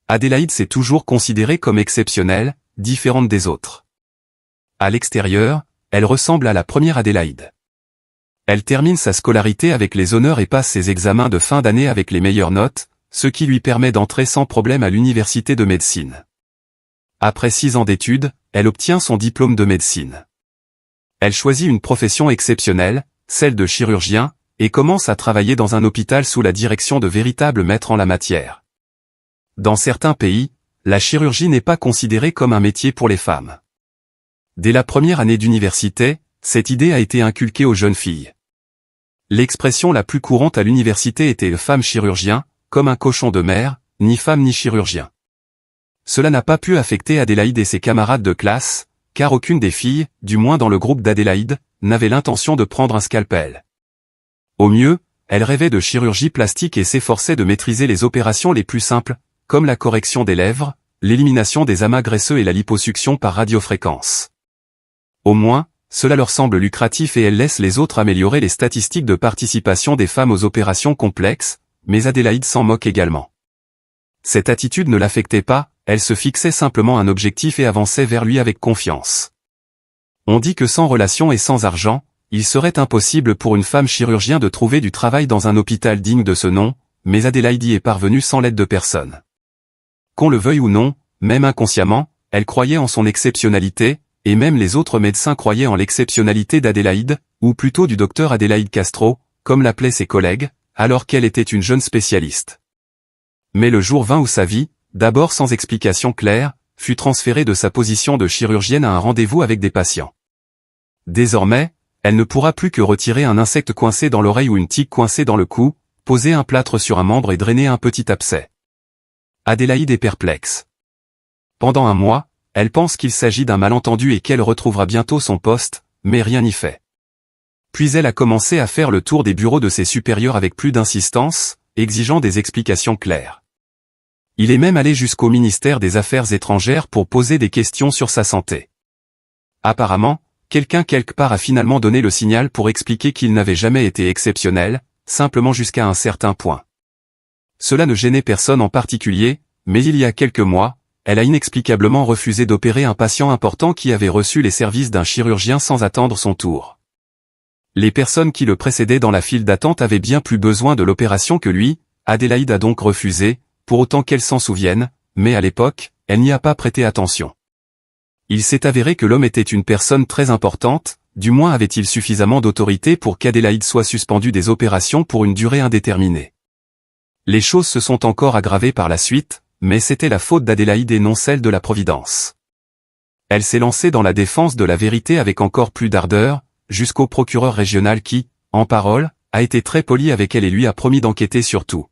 Adélaïde s'est toujours considérée comme exceptionnelle, différente des autres. À l'extérieur, elle ressemble à la première Adélaïde. Elle termine sa scolarité avec les honneurs et passe ses examens de fin d'année avec les meilleures notes, ce qui lui permet d'entrer sans problème à l'université de médecine. Après 6 ans d'études, elle obtient son diplôme de médecine. Elle choisit une profession exceptionnelle, celle de chirurgien, et commence à travailler dans un hôpital sous la direction de véritables maîtres en la matière. Dans certains pays, la chirurgie n'est pas considérée comme un métier pour les femmes. Dès la première année d'université, cette idée a été inculquée aux jeunes filles. L'expression la plus courante à l'université était « femme chirurgien », comme un cochon de mer, ni femme ni chirurgien. Cela n'a pas pu affecter Adélaïde et ses camarades de classe, car aucune des filles, du moins dans le groupe d'Adélaïde, n'avait l'intention de prendre un scalpel. Au mieux, elle rêvait de chirurgie plastique et s'efforçait de maîtriser les opérations les plus simples, comme la correction des lèvres, l'élimination des amas graisseux et la liposuction par radiofréquence. Au moins, cela leur semble lucratif et elles laissent les autres améliorer les statistiques de participation des femmes aux opérations complexes, mais Adélaïde s'en moque également. Cette attitude ne l'affectait pas, elle se fixait simplement un objectif et avançait vers lui avec confiance. On dit que sans relation et sans argent, il serait impossible pour une femme chirurgien de trouver du travail dans un hôpital digne de ce nom, mais Adélaïde y est parvenue sans l'aide de personne. Qu'on le veuille ou non, même inconsciemment, elle croyait en son exceptionnalité, et même les autres médecins croyaient en l'exceptionnalité d'Adélaïde, ou plutôt du docteur Adélaïde Castro, comme l'appelaient ses collègues, alors qu'elle était une jeune spécialiste. Mais le jour vint où sa vie, d'abord sans explication claire, fut transférée de sa position de chirurgienne à un rendez-vous avec des patients. Désormais, elle ne pourra plus que retirer un insecte coincé dans l'oreille ou une tique coincée dans le cou, poser un plâtre sur un membre et drainer un petit abcès. Adélaïde est perplexe. Pendant un mois, elle pense qu'il s'agit d'un malentendu et qu'elle retrouvera bientôt son poste, mais rien n'y fait. Puis elle a commencé à faire le tour des bureaux de ses supérieurs avec plus d'insistance, exigeant des explications claires. Il est même allé jusqu'au ministère des Affaires étrangères pour poser des questions sur sa santé. Apparemment, quelqu'un quelque part a finalement donné le signal pour expliquer qu'il n'avait jamais été exceptionnel, simplement jusqu'à un certain point. Cela ne gênait personne en particulier, mais il y a quelques mois, elle a inexplicablement refusé d'opérer un patient important qui avait reçu les services d'un chirurgien sans attendre son tour. Les personnes qui le précédaient dans la file d'attente avaient bien plus besoin de l'opération que lui, Adélaïde a donc refusé, pour autant qu'elle s'en souvienne, mais à l'époque, elle n'y a pas prêté attention. Il s'est avéré que l'homme était une personne très importante, du moins avait-il suffisamment d'autorité pour qu'Adélaïde soit suspendue des opérations pour une durée indéterminée. Les choses se sont encore aggravées par la suite, mais c'était la faute d'Adélaïde et non celle de la Providence. Elle s'est lancée dans la défense de la vérité avec encore plus d'ardeur, jusqu'au procureur régional qui, en parole, a été très poli avec elle et lui a promis d'enquêter sur tout.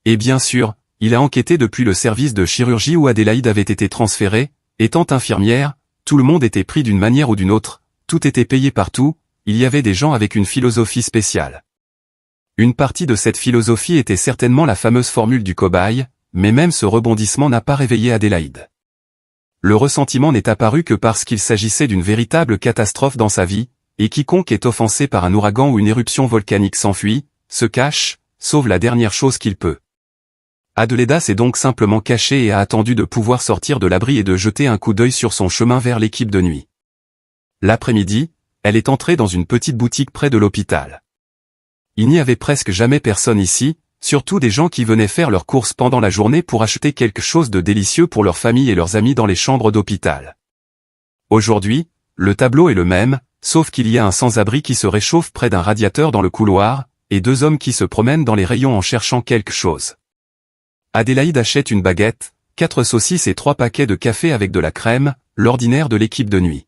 Et bien sûr, il a enquêté depuis le service de chirurgie où Adélaïde avait été transférée, étant infirmière, tout le monde était pris d'une manière ou d'une autre, tout était payé partout, il y avait des gens avec une philosophie spéciale. Une partie de cette philosophie était certainement la fameuse formule du cobaye, mais même ce rebondissement n'a pas réveillé Adélaïde. Le ressentiment n'est apparu que parce qu'il s'agissait d'une véritable catastrophe dans sa vie, et quiconque est offensé par un ouragan ou une éruption volcanique s'enfuit, se cache, sauve la dernière chose qu'il peut. Adélaïde s'est donc simplement cachée et a attendu de pouvoir sortir de l'abri et de jeter un coup d'œil sur son chemin vers l'équipe de nuit. L'après-midi, elle est entrée dans une petite boutique près de l'hôpital. Il n'y avait presque jamais personne ici, surtout des gens qui venaient faire leurs courses pendant la journée pour acheter quelque chose de délicieux pour leur famille et leurs amis dans les chambres d'hôpital. Aujourd'hui, le tableau est le même, sauf qu'il y a un sans-abri qui se réchauffe près d'un radiateur dans le couloir, et 2 hommes qui se promènent dans les rayons en cherchant quelque chose. Adélaïde achète une baguette, 4 saucisses et 3 paquets de café avec de la crème, l'ordinaire de l'équipe de nuit.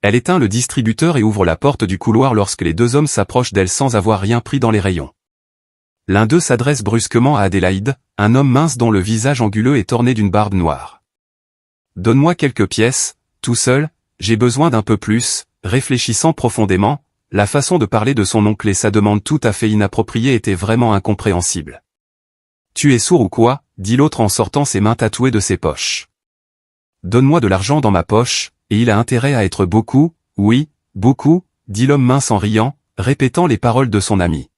Elle éteint le distributeur et ouvre la porte du couloir lorsque les 2 hommes s'approchent d'elle sans avoir rien pris dans les rayons. L'un d'eux s'adresse brusquement à Adélaïde, un homme mince dont le visage anguleux est orné d'une barbe noire. « Donne-moi quelques pièces, tout seul, j'ai besoin d'un peu plus », réfléchissant profondément, la façon de parler de son oncle et sa demande tout à fait inappropriée était vraiment incompréhensible. « Tu es sourd ou quoi ?» dit l'autre en sortant ses mains tatouées de ses poches. « Donne-moi de l'argent dans ma poche, et il a intérêt à être beaucoup, oui, beaucoup, dit l'homme mince en riant, répétant les paroles de son ami.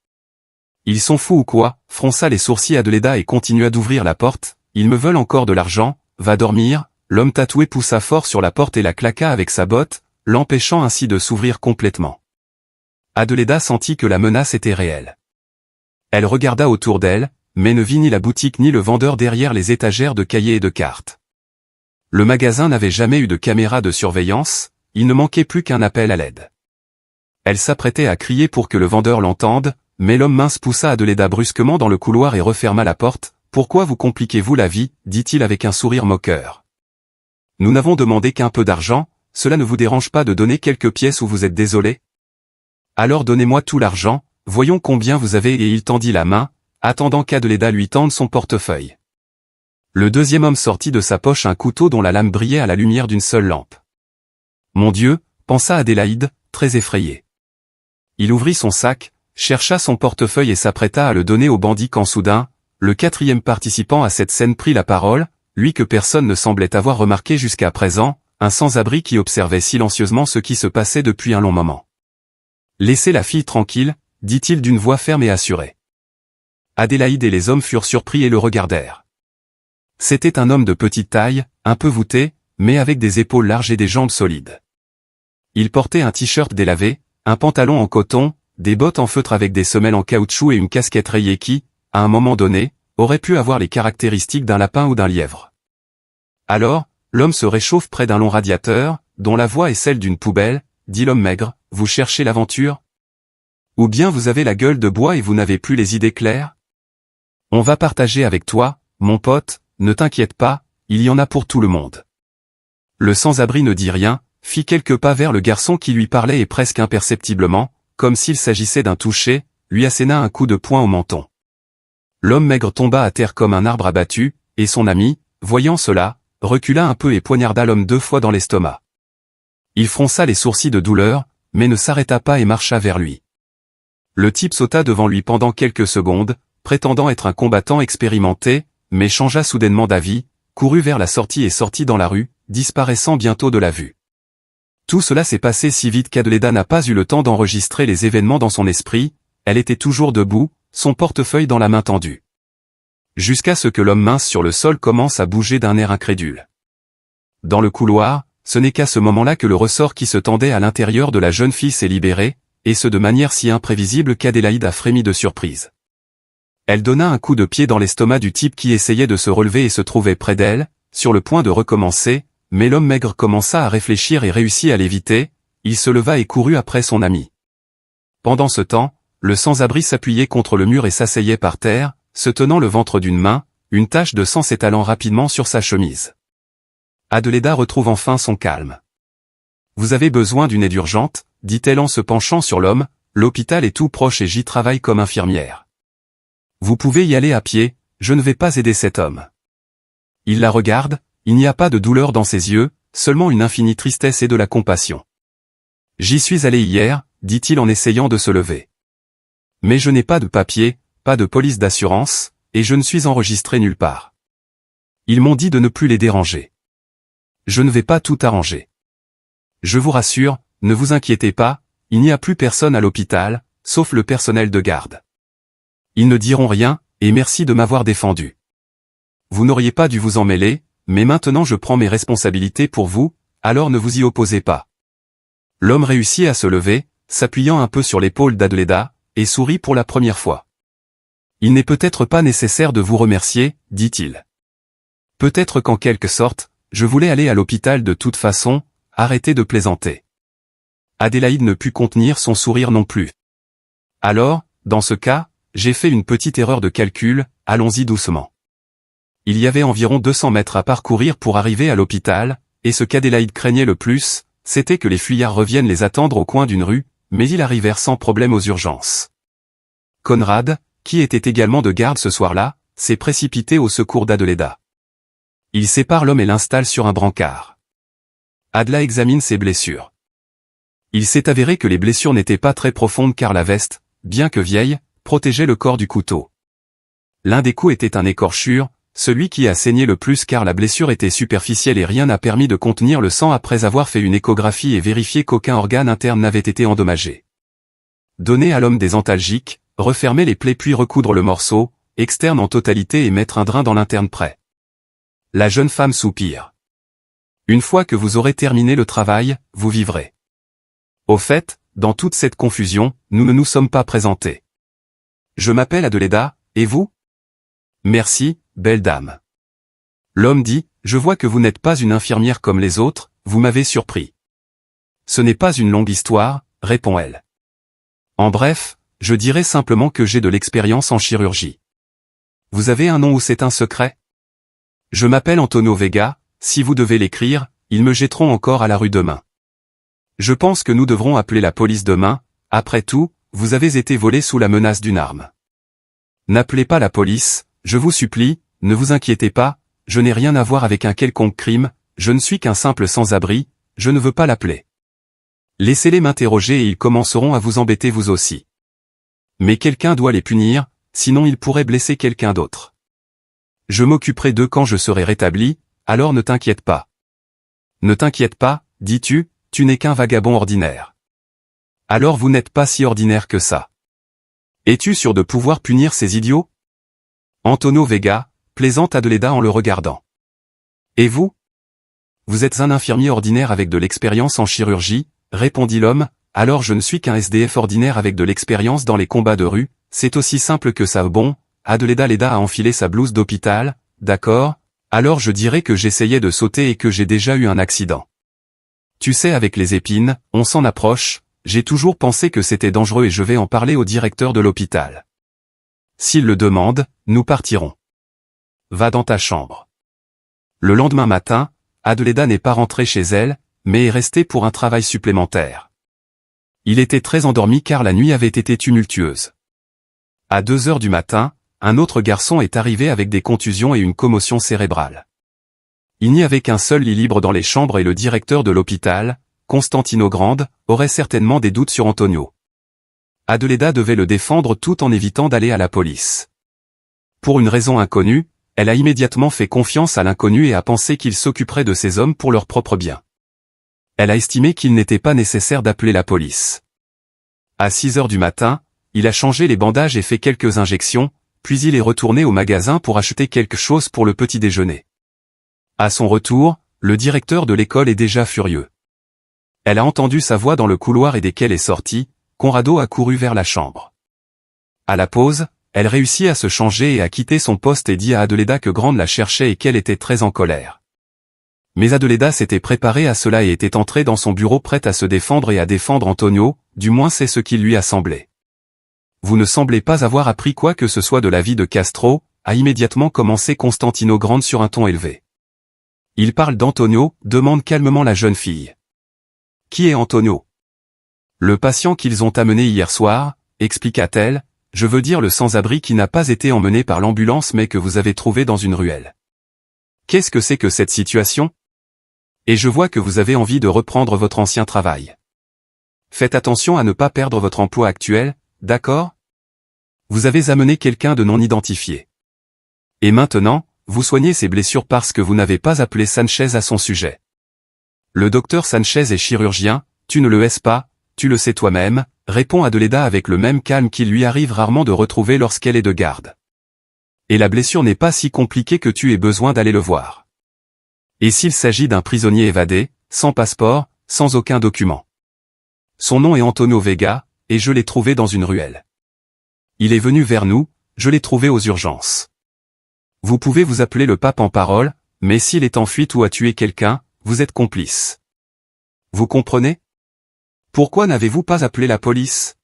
Ils sont fous ou quoi, fronça les sourcils Adélaïde et continua d'ouvrir la porte, ils me veulent encore de l'argent, va dormir. L'homme tatoué poussa fort sur la porte et la claqua avec sa botte, l'empêchant ainsi de s'ouvrir complètement. Adelaida sentit que la menace était réelle. Elle regarda autour d'elle, mais ne vit ni la boutique ni le vendeur derrière les étagères de cahiers et de cartes. Le magasin n'avait jamais eu de caméra de surveillance, il ne manquait plus qu'un appel à l'aide. Elle s'apprêtait à crier pour que le vendeur l'entende, mais l'homme mince poussa Adelaida brusquement dans le couloir et referma la porte. « Pourquoi vous compliquez-vous la vie ?» dit-il avec un sourire moqueur. « Nous n'avons demandé qu'un peu d'argent, cela ne vous dérange pas de donner quelques pièces où vous êtes désolé? Alors donnez-moi tout l'argent, voyons combien vous avez. » Et il tendit la main, attendant qu'Adelaida lui tende son portefeuille. Le deuxième homme sortit de sa poche un couteau dont la lame brillait à la lumière d'une seule lampe. « Mon Dieu !» pensa Adélaïde, très effrayée. Il ouvrit son sac, chercha son portefeuille et s'apprêta à le donner au bandit quand soudain, le quatrième participant à cette scène prit la parole, lui que personne ne semblait avoir remarqué jusqu'à présent, un sans-abri qui observait silencieusement ce qui se passait depuis un long moment. « Laissez la fille tranquille, dit-il d'une voix ferme et assurée. Adélaïde et les hommes furent surpris et le regardèrent. C'était un homme de petite taille, un peu voûté, mais avec des épaules larges et des jambes solides. Il portait un t-shirt délavé, un pantalon en coton, des bottes en feutre avec des semelles en caoutchouc et une casquette rayée qui, à un moment donné, aurait pu avoir les caractéristiques d'un lapin ou d'un lièvre. Alors, l'homme se réchauffe près d'un long radiateur, dont la voix est celle d'une poubelle, dit l'homme maigre, « Vous cherchez l'aventure ? Ou bien vous avez la gueule de bois et vous n'avez plus les idées claires ? On va partager avec toi, mon pote, ne t'inquiète pas, il y en a pour tout le monde. » Le sans-abri ne dit rien, fit quelques pas vers le garçon qui lui parlait et presque imperceptiblement, comme s'il s'agissait d'un toucher, lui asséna un coup de poing au menton. L'homme maigre tomba à terre comme un arbre abattu, et son ami, voyant cela, recula un peu et poignarda l'homme 2 fois dans l'estomac. Il fronça les sourcils de douleur, mais ne s'arrêta pas et marcha vers lui. Le type sauta devant lui pendant quelques secondes, prétendant être un combattant expérimenté, mais changea soudainement d'avis, courut vers la sortie et sortit dans la rue, disparaissant bientôt de la vue. Tout cela s'est passé si vite qu'Adelaida n'a pas eu le temps d'enregistrer les événements dans son esprit, elle était toujours debout, son portefeuille dans la main tendue. Jusqu'à ce que l'homme mince sur le sol commence à bouger d'un air incrédule. Dans le couloir, ce n'est qu'à ce moment-là que le ressort qui se tendait à l'intérieur de la jeune fille s'est libéré, et ce de manière si imprévisible qu'Adélaïde a frémi de surprise. Elle donna un coup de pied dans l'estomac du type qui essayait de se relever et se trouvait près d'elle, sur le point de recommencer, mais l'homme maigre commença à réfléchir et réussit à l'éviter, il se leva et courut après son ami. Pendant ce temps, le sans-abri s'appuyait contre le mur et s'asseyait par terre, se tenant le ventre d'une main, une tache de sang s'étalant rapidement sur sa chemise. Adelaida retrouve enfin son calme. « Vous avez besoin d'une aide urgente ?» dit-elle en se penchant sur l'homme, « L'hôpital est tout proche et j'y travaille comme infirmière. Vous pouvez y aller à pied, je ne vais pas aider cet homme. » Il la regarde, il n'y a pas de douleur dans ses yeux, seulement une infinie tristesse et de la compassion. « J'y suis allé hier, » dit-il en essayant de se lever. « Mais je n'ai pas de papier, pas de police d'assurance, et je ne suis enregistré nulle part. Ils m'ont dit de ne plus les déranger. Je ne vais pas tout arranger. Je vous rassure, ne vous inquiétez pas, il n'y a plus personne à l'hôpital, sauf le personnel de garde. Ils ne diront rien, et merci de m'avoir défendu. Vous n'auriez pas dû vous en mêler, mais maintenant je prends mes responsabilités pour vous, alors ne vous y opposez pas. » L'homme réussit à se lever, s'appuyant un peu sur l'épaule d'Adelaida, et sourit pour la première fois. « Il n'est peut-être pas nécessaire de vous remercier, dit-il. Peut-être qu'en quelque sorte, je voulais aller à l'hôpital de toute façon, arrêtez de plaisanter. » Adélaïde ne put contenir son sourire non plus. « Alors, dans ce cas, j'ai fait une petite erreur de calcul, allons-y doucement. » Il y avait environ 200 mètres à parcourir pour arriver à l'hôpital, et ce qu'Adélaïde craignait le plus, c'était que les fuyards reviennent les attendre au coin d'une rue, mais ils arrivèrent sans problème aux urgences. Conrad, qui était également de garde ce soir-là, s'est précipité au secours d'Adelaida. Il sépare l'homme et l'installe sur un brancard. Adela examine ses blessures. Il s'est avéré que les blessures n'étaient pas très profondes car la veste, bien que vieille, protégeait le corps du couteau. L'un des coups était un écorchure, celui qui a saigné le plus car la blessure était superficielle et rien n'a permis de contenir le sang après avoir fait une échographie et vérifié qu'aucun organe interne n'avait été endommagé. Donner à l'homme des antalgiques, refermer les plaies puis recoudre le morceau, externe en totalité et mettre un drain dans l'interne prêt. La jeune femme soupire. Une fois que vous aurez terminé le travail, vous vivrez. Au fait, dans toute cette confusion, nous ne nous sommes pas présentés. Je m'appelle Adelaida, et vous? Merci, belle dame. L'homme dit, je vois que vous n'êtes pas une infirmière comme les autres, vous m'avez surpris. Ce n'est pas une longue histoire, répond-elle. En bref, je dirais simplement que j'ai de l'expérience en chirurgie. Vous avez un nom ou c'est un secret? Je m'appelle Antonio Vega, si vous devez l'écrire, ils me jetteront encore à la rue demain. Je pense que nous devrons appeler la police demain, après tout, vous avez été volé sous la menace d'une arme. N'appelez pas la police, je vous supplie, ne vous inquiétez pas, je n'ai rien à voir avec un quelconque crime, je ne suis qu'un simple sans-abri, je ne veux pas l'appeler. Laissez-les m'interroger et ils commenceront à vous embêter vous aussi. Mais quelqu'un doit les punir, sinon ils pourraient blesser quelqu'un d'autre. Je m'occuperai d'eux quand je serai rétabli, alors ne t'inquiète pas. Ne t'inquiète pas, dis-tu, tu n'es qu'un vagabond ordinaire. Alors vous n'êtes pas si ordinaire que ça. Es-tu sûr de pouvoir punir ces idiots? Antonio Vega, plaisante Adelaida en le regardant. Et vous? Vous êtes un infirmier ordinaire avec de l'expérience en chirurgie, répondit l'homme, alors je ne suis qu'un SDF ordinaire avec de l'expérience dans les combats de rue, c'est aussi simple que ça. Bon, Adelaida a enfilé sa blouse d'hôpital, d'accord, alors je dirais que j'essayais de sauter et que j'ai déjà eu un accident. Tu sais, avec les épines, on s'en approche, j'ai toujours pensé que c'était dangereux et je vais en parler au directeur de l'hôpital. S'il le demande, nous partirons. Va dans ta chambre. Le lendemain matin, Adelaida n'est pas rentrée chez elle, mais est restée pour un travail supplémentaire. Il était très endormi car la nuit avait été tumultueuse. À 2 heures du matin, un autre garçon est arrivé avec des contusions et une commotion cérébrale. Il n'y avait qu'un seul lit libre dans les chambres et le directeur de l'hôpital, Constantino Grande, aurait certainement des doutes sur Antonio. Adelaida devait le défendre tout en évitant d'aller à la police. Pour une raison inconnue, elle a immédiatement fait confiance à l'inconnu et a pensé qu'il s'occuperait de ces hommes pour leur propre bien. Elle a estimé qu'il n'était pas nécessaire d'appeler la police. À 6 heures du matin, il a changé les bandages et fait quelques injections, puis il est retourné au magasin pour acheter quelque chose pour le petit déjeuner. À son retour, le directeur de l'école est déjà furieux. Elle a entendu sa voix dans le couloir et dès qu'elle est sortie, Conrado a couru vers la chambre. À la pause, elle réussit à se changer et à quitter son poste et dit à Adelaida que Grande la cherchait et qu'elle était très en colère. Mais Adelaida s'était préparée à cela et était entrée dans son bureau prête à se défendre et à défendre Antonio, du moins c'est ce qui lui a semblé. Vous ne semblez pas avoir appris quoi que ce soit de la vie de Castro, a immédiatement commencé Constantino Grande sur un ton élevé. Il parle d'Antonio, demande calmement la jeune fille. Qui est Antonio? Le patient qu'ils ont amené hier soir, expliqua-t-elle, je veux dire le sans-abri qui n'a pas été emmené par l'ambulance mais que vous avez trouvé dans une ruelle. Qu'est-ce que c'est que cette situation? Et je vois que vous avez envie de reprendre votre ancien travail. Faites attention à ne pas perdre votre emploi actuel, d'accord? Vous avez amené quelqu'un de non identifié. Et maintenant, vous soignez ses blessures parce que vous n'avez pas appelé Sanchez à son sujet. Le docteur Sanchez est chirurgien, tu ne le es pas, tu le sais toi-même, répond Adelaida avec le même calme qu'il lui arrive rarement de retrouver lorsqu'elle est de garde. Et la blessure n'est pas si compliquée que tu aies besoin d'aller le voir. Et s'il s'agit d'un prisonnier évadé, sans passeport, sans aucun document. Son nom est Antonio Vega, et je l'ai trouvé dans une ruelle. Il est venu vers nous, je l'ai trouvé aux urgences. Vous pouvez vous appeler le pape en parole, mais s'il est en fuite ou a tué quelqu'un, vous êtes complice. Vous comprenez? Pourquoi n'avez-vous pas appelé la police?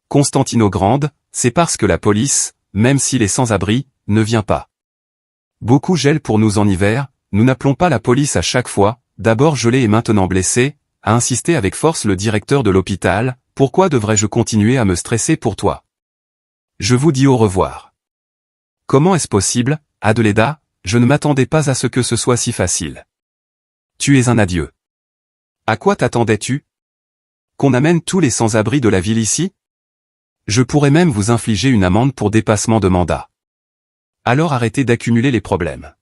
Constantino Grande, c'est parce que la police, même s'il est sans abri, ne vient pas. Beaucoup gèlent pour nous en hiver, nous n'appelons pas la police à chaque fois, d'abord gelé et maintenant blessé, a insisté avec force le directeur de l'hôpital, pourquoi devrais-je continuer à me stresser pour toi? Je vous dis au revoir. Comment est-ce possible, Adelaida, je ne m'attendais pas à ce que ce soit si facile. Tu es un adieu. À quoi t'attendais-tu? Qu'on amène tous les sans-abri de la ville ici? Je pourrais même vous infliger une amende pour dépassement de mandat. Alors arrêtez d'accumuler les problèmes.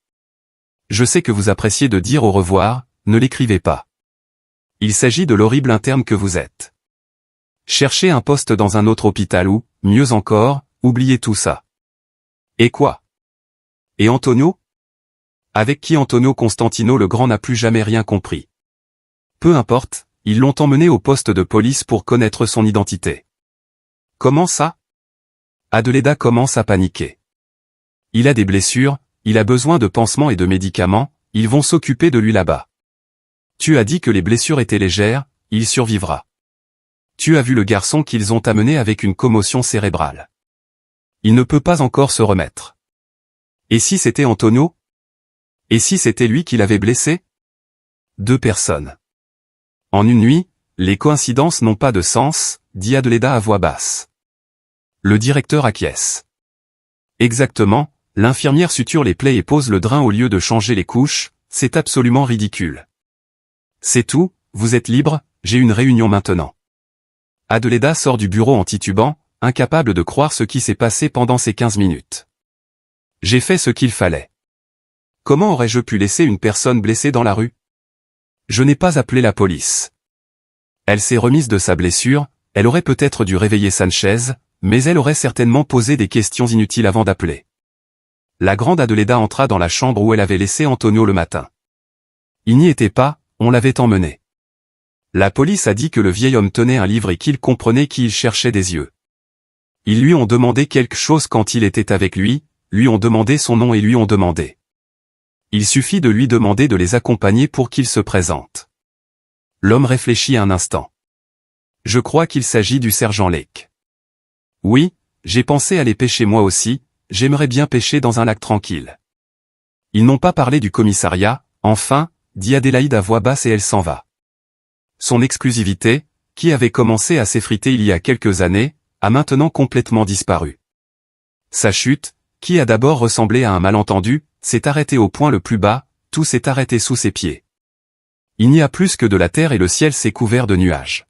Je sais que vous appréciez de dire au revoir, ne l'écrivez pas. Il s'agit de l'horrible interne que vous êtes. Cherchez un poste dans un autre hôpital ou, mieux encore, oubliez tout ça. Et quoi? Et Antonio? Avec qui Antonio Constantino le Grand n'a plus jamais rien compris. Peu importe, ils l'ont emmené au poste de police pour connaître son identité. Comment ça? Adelaida commence à paniquer. Il a des blessures, il a besoin de pansements et de médicaments, ils vont s'occuper de lui là-bas. Tu as dit que les blessures étaient légères, il survivra. Tu as vu le garçon qu'ils ont amené avec une commotion cérébrale. Il ne peut pas encore se remettre. Et si c'était Antonio? Et si c'était lui qui l'avait blessé? 2 personnes. En une nuit, les coïncidences n'ont pas de sens, dit Adelaida à voix basse. Le directeur acquiesce. Exactement, l'infirmière suture les plaies et pose le drain au lieu de changer les couches, c'est absolument ridicule. C'est tout, vous êtes libre, j'ai une réunion maintenant. Adelaida sort du bureau en titubant, incapable de croire ce qui s'est passé pendant ces 15 minutes. J'ai fait ce qu'il fallait. Comment aurais-je pu laisser une personne blessée dans la rue? Je n'ai pas appelé la police. Elle s'est remise de sa blessure, elle aurait peut-être dû réveiller Sanchez, mais elle aurait certainement posé des questions inutiles avant d'appeler. La grande Adelaida entra dans la chambre où elle avait laissé Antonio le matin. Il n'y était pas, on l'avait emmené. La police a dit que le vieil homme tenait un livre et qu'il comprenait qui il cherchait des yeux. Ils lui ont demandé quelque chose quand il était avec lui ont demandé son nom et lui ont demandé. Il suffit de lui demander de les accompagner pour qu'il se présente. L'homme réfléchit un instant. Je crois qu'il s'agit du sergent Lake. Oui, j'ai pensé aller pêcher moi aussi, j'aimerais bien pêcher dans un lac tranquille. Ils n'ont pas parlé du commissariat, enfin, dit Adélaïde à voix basse et elle s'en va. Son exclusivité, qui avait commencé à s'effriter il y a quelques années, a maintenant complètement disparu. Sa chute, qui a d'abord ressemblé à un malentendu, s'est arrêtée au point le plus bas, tout s'est arrêté sous ses pieds. Il n'y a plus que de la terre et le ciel s'est couvert de nuages.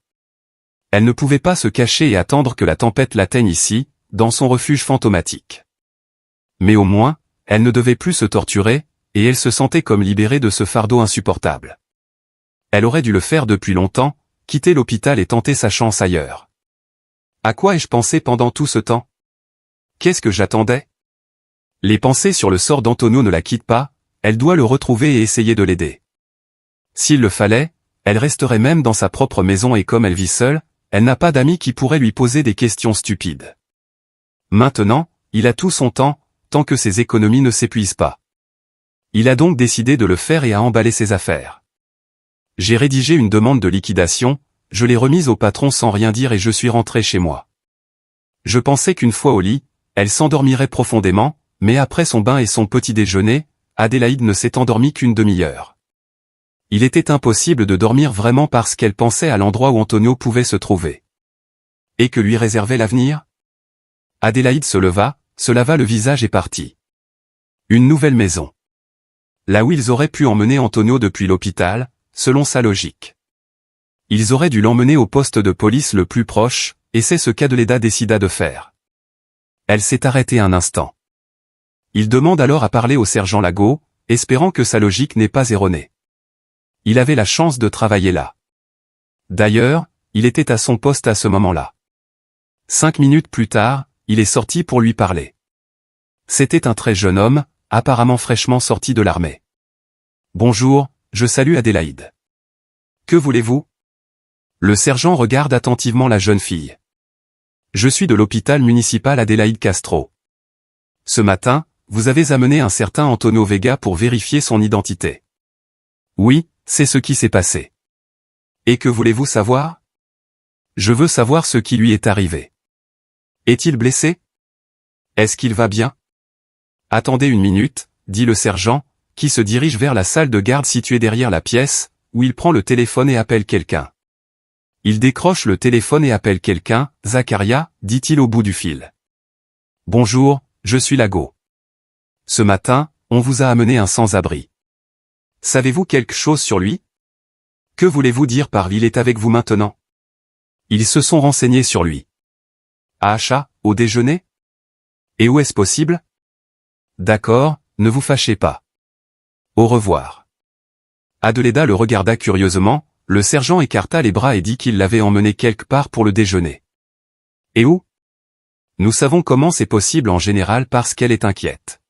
Elle ne pouvait pas se cacher et attendre que la tempête l'atteigne ici, dans son refuge fantomatique. Mais au moins, elle ne devait plus se torturer, et elle se sentait comme libérée de ce fardeau insupportable. Elle aurait dû le faire depuis longtemps, quitter l'hôpital et tenter sa chance ailleurs. À quoi ai-je pensé pendant tout ce temps? Qu'est-ce que j'attendais? Les pensées sur le sort d'Antonio ne la quittent pas, elle doit le retrouver et essayer de l'aider. S'il le fallait, elle resterait même dans sa propre maison et comme elle vit seule, elle n'a pas d'amis qui pourraient lui poser des questions stupides. Maintenant, il a tout son temps, tant que ses économies ne s'épuisent pas. Il a donc décidé de le faire et a emballé ses affaires. J'ai rédigé une demande de liquidation, je l'ai remise au patron sans rien dire et je suis rentré chez moi. Je pensais qu'une fois au lit, elle s'endormirait profondément, mais après son bain et son petit déjeuner, Adélaïde ne s'est endormie qu'une demi-heure. Il était impossible de dormir vraiment parce qu'elle pensait à l'endroit où Antonio pouvait se trouver. Et que lui réservait l'avenir? Adélaïde se leva, se lava le visage et partit. Une nouvelle maison. Là où ils auraient pu emmener Antonio depuis l'hôpital, selon sa logique. Ils auraient dû l'emmener au poste de police le plus proche, et c'est ce qu'Adelaida décida de faire. Elle s'est arrêtée un instant. Il demande alors à parler au sergent Lago, espérant que sa logique n'est pas erronée. Il avait la chance de travailler là. D'ailleurs, il était à son poste à ce moment-là. 5 minutes plus tard, il est sorti pour lui parler. C'était un très jeune homme, apparemment fraîchement sorti de l'armée. Bonjour, je salue Adélaïde. Que voulez-vous? Le sergent regarde attentivement la jeune fille. Je suis de l'hôpital municipal Adélaïde Castro. Ce matin, vous avez amené un certain Antonio Vega pour vérifier son identité. Oui, c'est ce qui s'est passé. Et que voulez-vous savoir? Je veux savoir ce qui lui est arrivé. Est-il blessé? Est-ce qu'il va bien? Attendez une minute, dit le sergent, qui se dirige vers la salle de garde située derrière la pièce, où il prend le téléphone et appelle quelqu'un. Il décroche le téléphone et appelle quelqu'un, Zacharia, dit-il au bout du fil. Bonjour, je suis Lago. Ce matin, on vous a amené un sans-abri. Savez-vous quelque chose sur lui? Que voulez-vous dire par il est avec vous maintenant? Ils se sont renseignés sur lui. À achat, au déjeuner? Et où est-ce possible? D'accord, ne vous fâchez pas. Au revoir. Adelaida le regarda curieusement, le sergent écarta les bras et dit qu'il l'avait emmené quelque part pour le déjeuner. Et où? Nous savons comment c'est possible en général parce qu'elle est inquiète.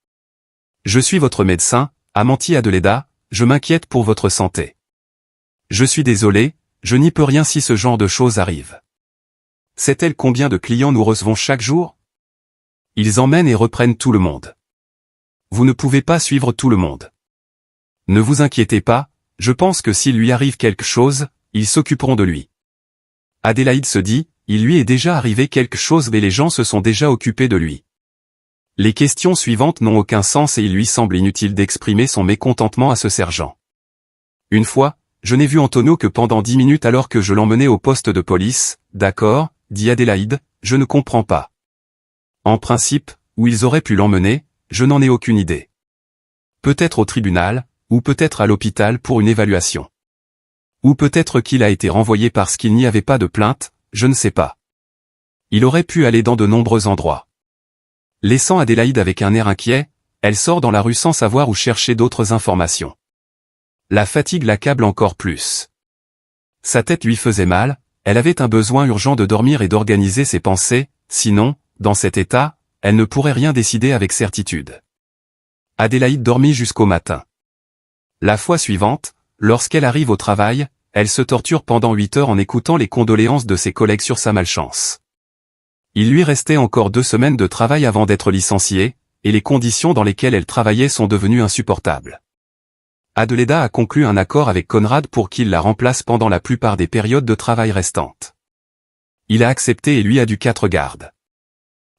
Je suis votre médecin, A menti Adelaida, je m'inquiète pour votre santé. Je suis désolé, je n'y peux rien si ce genre de choses arrive. Sait-elle combien de clients nous recevons chaque jour? Ils emmènent et reprennent tout le monde. Vous ne pouvez pas suivre tout le monde. Ne vous inquiétez pas, je pense que s'il lui arrive quelque chose, ils s'occuperont de lui. Adélaïde se dit, il lui est déjà arrivé quelque chose mais les gens se sont déjà occupés de lui. Les questions suivantes n'ont aucun sens et il lui semble inutile d'exprimer son mécontentement à ce sergent. Une fois, je n'ai vu Antonio que pendant 10 minutes alors que je l'emmenais au poste de police. D'accord, dit Adélaïde, je ne comprends pas. En principe, où ils auraient pu l'emmener, je n'en ai aucune idée. Peut-être au tribunal, ou peut-être à l'hôpital pour une évaluation. Ou peut-être qu'il a été renvoyé parce qu'il n'y avait pas de plainte, je ne sais pas. Il aurait pu aller dans de nombreux endroits. Laissant Adélaïde avec un air inquiet, elle sort dans la rue sans savoir où chercher d'autres informations. La fatigue l'accable encore plus. Sa tête lui faisait mal, elle avait un besoin urgent de dormir et d'organiser ses pensées, sinon, dans cet état, elle ne pourrait rien décider avec certitude. Adélaïde dormit jusqu'au matin. La fois suivante, lorsqu'elle arrive au travail, elle se torture pendant 8 heures en écoutant les condoléances de ses collègues sur sa malchance. Il lui restait encore 2 semaines de travail avant d'être licenciée, et les conditions dans lesquelles elle travaillait sont devenues insupportables. Adelaida a conclu un accord avec Conrad pour qu'il la remplace pendant la plupart des périodes de travail restantes. Il a accepté et lui a dû 4 gardes.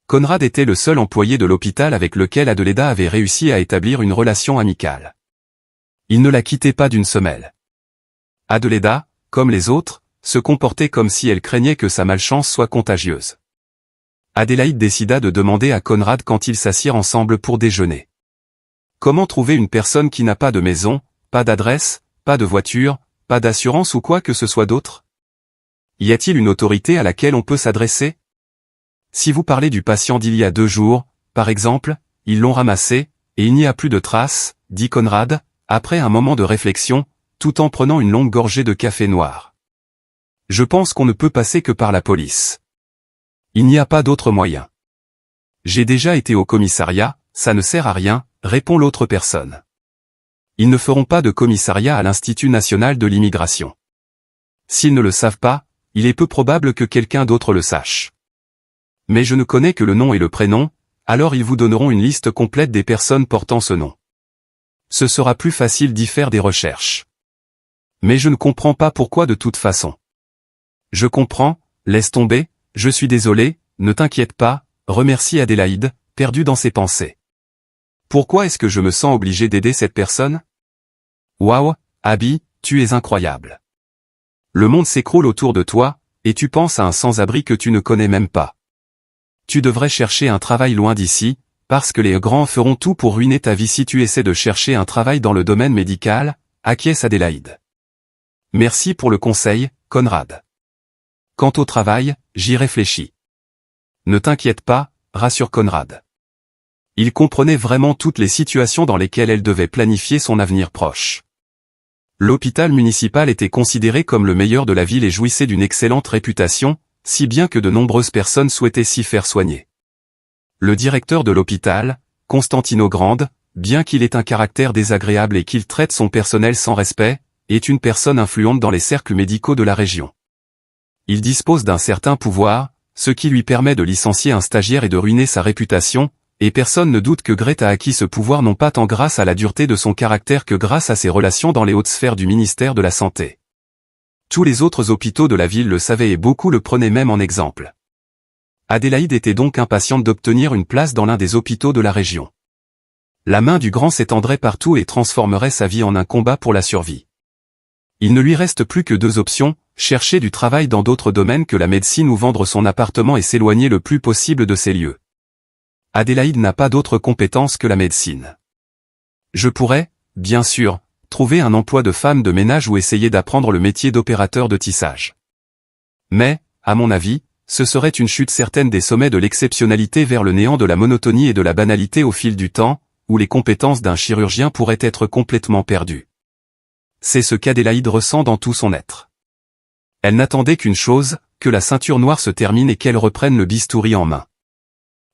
Conrad était le seul employé de l'hôpital avec lequel Adelaida avait réussi à établir une relation amicale. Il ne la quittait pas d'une semelle. Adelaida, comme les autres, se comportait comme si elle craignait que sa malchance soit contagieuse. Adélaïde décida de demander à Conrad quand ils s'assirent ensemble pour déjeuner. Comment trouver une personne qui n'a pas de maison, pas d'adresse, pas de voiture, pas d'assurance ou quoi que ce soit d'autre? Y a-t-il une autorité à laquelle on peut s'adresser? Si vous parlez du patient d'il y a 2 jours, par exemple, ils l'ont ramassé, et il n'y a plus de traces, dit Conrad, après un moment de réflexion, tout en prenant une longue gorgée de café noir. Je pense qu'on ne peut passer que par la police. Il n'y a pas d'autre moyen. J'ai déjà été au commissariat, ça ne sert à rien, répond l'autre personne. Ils ne feront pas de commissariat à l'Institut national de l'immigration. S'ils ne le savent pas, il est peu probable que quelqu'un d'autre le sache. Mais je ne connais que le nom et le prénom, alors ils vous donneront une liste complète des personnes portant ce nom. Ce sera plus facile d'y faire des recherches. Mais je ne comprends pas pourquoi de toute façon. Je comprends, laisse tomber, je suis désolé, ne t'inquiète pas, remercie Adélaïde, perdue dans ses pensées. Pourquoi est-ce que je me sens obligé d'aider cette personne? Waouh, Abby, tu es incroyable. Le monde s'écroule autour de toi, et tu penses à un sans-abri que tu ne connais même pas. Tu devrais chercher un travail loin d'ici, parce que les grands feront tout pour ruiner ta vie si tu essaies de chercher un travail dans le domaine médical, acquiesce Adélaïde. Merci pour le conseil, Conrad. Quant au travail, j'y réfléchis. Ne t'inquiète pas, rassure Conrad. Il comprenait vraiment toutes les situations dans lesquelles elle devait planifier son avenir proche. L'hôpital municipal était considéré comme le meilleur de la ville et jouissait d'une excellente réputation, si bien que de nombreuses personnes souhaitaient s'y faire soigner. Le directeur de l'hôpital, Constantino Grande, bien qu'il ait un caractère désagréable et qu'il traite son personnel sans respect, est une personne influente dans les cercles médicaux de la région. Il dispose d'un certain pouvoir, ce qui lui permet de licencier un stagiaire et de ruiner sa réputation, et personne ne doute que Grete a acquis ce pouvoir non pas tant grâce à la dureté de son caractère que grâce à ses relations dans les hautes sphères du ministère de la Santé. Tous les autres hôpitaux de la ville le savaient et beaucoup le prenaient même en exemple. Adélaïde était donc impatiente d'obtenir une place dans l'un des hôpitaux de la région. La main du grand s'étendrait partout et transformerait sa vie en un combat pour la survie. Il ne lui reste plus que 2 options, chercher du travail dans d'autres domaines que la médecine ou vendre son appartement et s'éloigner le plus possible de ces lieux. Adélaïde n'a pas d'autre compétence que la médecine. Je pourrais, bien sûr, trouver un emploi de femme de ménage ou essayer d'apprendre le métier d'opérateur de tissage. Mais, à mon avis, ce serait une chute certaine des sommets de l'exceptionnalité vers le néant de la monotonie et de la banalité au fil du temps, où les compétences d'un chirurgien pourraient être complètement perdues. C'est ce qu'Adélaïde ressent dans tout son être. Elle n'attendait qu'une chose, que la ceinture noire se termine et qu'elle reprenne le bistouri en main.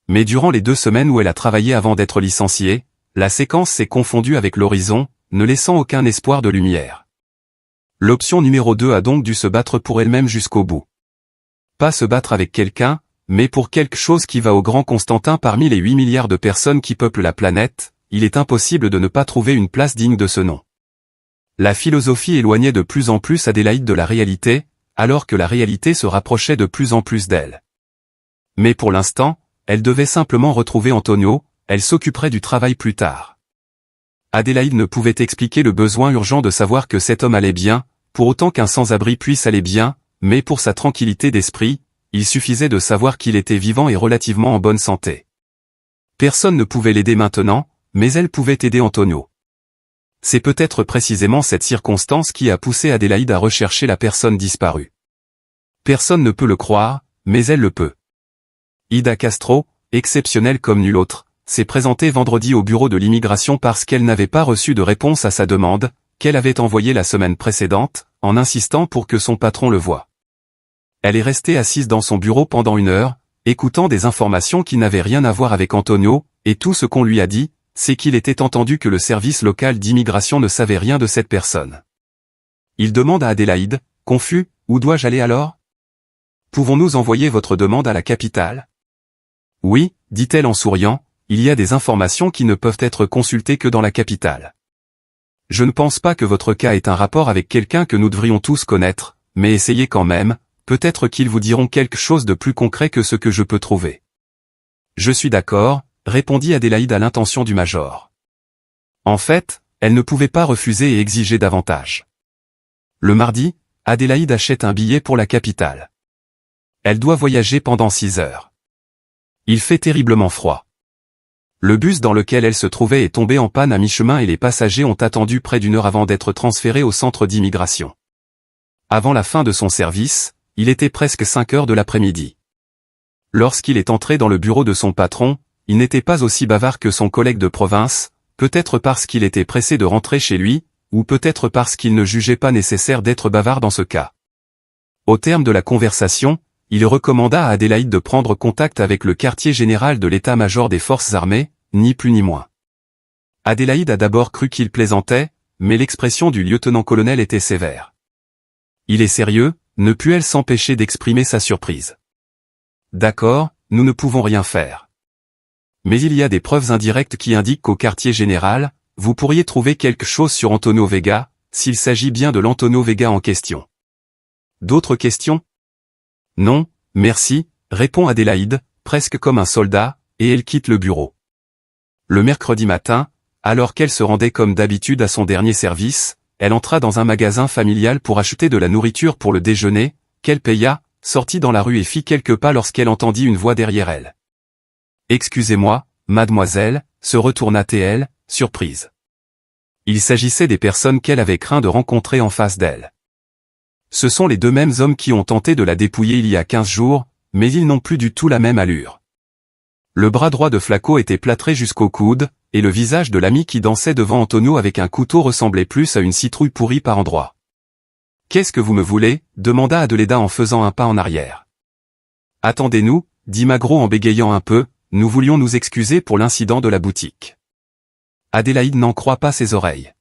Mais durant les 2 semaines où elle a travaillé avant d'être licenciée, La séquence s'est confondue avec l'horizon, ne laissant aucun espoir de lumière. L'option numéro 2 a donc dû se battre pour elle-même jusqu'au bout. Pas se battre avec quelqu'un, mais pour quelque chose qui va au grand Constantin. Parmi les 8 milliards de personnes qui peuplent la planète, il est impossible de ne pas trouver une place digne de ce nom. La philosophie éloignait de plus en plus Adélaïde de la réalité, alors que la réalité se rapprochait de plus en plus d'elle. Mais pour l'instant, elle devait simplement retrouver Antonio, elle s'occuperait du travail plus tard. Adélaïde ne pouvait expliquer le besoin urgent de savoir que cet homme allait bien, pour autant qu'un sans-abri puisse aller bien, mais pour sa tranquillité d'esprit, il suffisait de savoir qu'il était vivant et relativement en bonne santé. Personne ne pouvait l'aider maintenant, mais elle pouvait aider Antonio. C'est peut-être précisément cette circonstance qui a poussé Adélaïde à rechercher la personne disparue. Personne ne peut le croire, mais elle le peut. Ida Castro, exceptionnelle comme nulle autre, s'est présentée vendredi au bureau de l'immigration parce qu'elle n'avait pas reçu de réponse à sa demande, qu'elle avait envoyée la semaine précédente, en insistant pour que son patron le voie. Elle est restée assise dans son bureau pendant 1 heure, écoutant des informations qui n'avaient rien à voir avec Antonio, et tout ce qu'on lui a dit, c'est qu'il était entendu que le service local d'immigration ne savait rien de cette personne. Il demande à Adélaïde, confus, où dois-je aller alors? Pouvons-nous envoyer votre demande à la capitale? Oui, dit-elle en souriant, il y a des informations qui ne peuvent être consultées que dans la capitale. Je ne pense pas que votre cas ait un rapport avec quelqu'un que nous devrions tous connaître, mais essayez quand même, peut-être qu'ils vous diront quelque chose de plus concret que ce que je peux trouver. Je suis d'accord, répondit Adélaïde à l'intention du major. En fait, elle ne pouvait pas refuser et exiger davantage. Le mardi, Adélaïde achète un billet pour la capitale. Elle doit voyager pendant 6 heures. Il fait terriblement froid. Le bus dans lequel elle se trouvait est tombé en panne à mi-chemin et les passagers ont attendu près d'1 heure avant d'être transférés au centre d'immigration. Avant la fin de son service, il était presque 5 heures de l'après-midi. Lorsqu'il est entré dans le bureau de son patron, il n'était pas aussi bavard que son collègue de province, peut-être parce qu'il était pressé de rentrer chez lui, ou peut-être parce qu'il ne jugeait pas nécessaire d'être bavard dans ce cas. Au terme de la conversation, il recommanda à Adélaïde de prendre contact avec le quartier général de l'état-major des forces armées, ni plus ni moins. Adélaïde a d'abord cru qu'il plaisantait, mais l'expression du lieutenant-colonel était sévère. Il est sérieux, ne put-elle s'empêcher d'exprimer sa surprise. D'accord, nous ne pouvons rien faire. Mais il y a des preuves indirectes qui indiquent qu'au quartier général, vous pourriez trouver quelque chose sur Antonio Vega, s'il s'agit bien de l'Antonio Vega en question. D'autres questions? Non, merci, répond Adélaïde, presque comme un soldat, et elle quitte le bureau. Le mercredi matin, alors qu'elle se rendait comme d'habitude à son dernier service, elle entra dans un magasin familial pour acheter de la nourriture pour le déjeuner, qu'elle paya, sortit dans la rue et fit quelques pas lorsqu'elle entendit une voix derrière elle. « Excusez-moi, mademoiselle », se retourna-t-elle, surprise. Il s'agissait des personnes qu'elle avait craint de rencontrer en face d'elle. Ce sont les 2 mêmes hommes qui ont tenté de la dépouiller il y a 15 jours, mais ils n'ont plus du tout la même allure. Le bras droit de Flaco était plâtré jusqu'au coude, et le visage de l'ami qui dansait devant Antonio avec un couteau ressemblait plus à une citrouille pourrie par endroits. « Qu'est-ce que vous me voulez » demanda Adélaïde en faisant un pas en arrière. « Attendez-nous » dit Magro en bégayant un peu, « nous voulions nous excuser pour l'incident de la boutique. » Adélaïde n'en croit pas ses oreilles.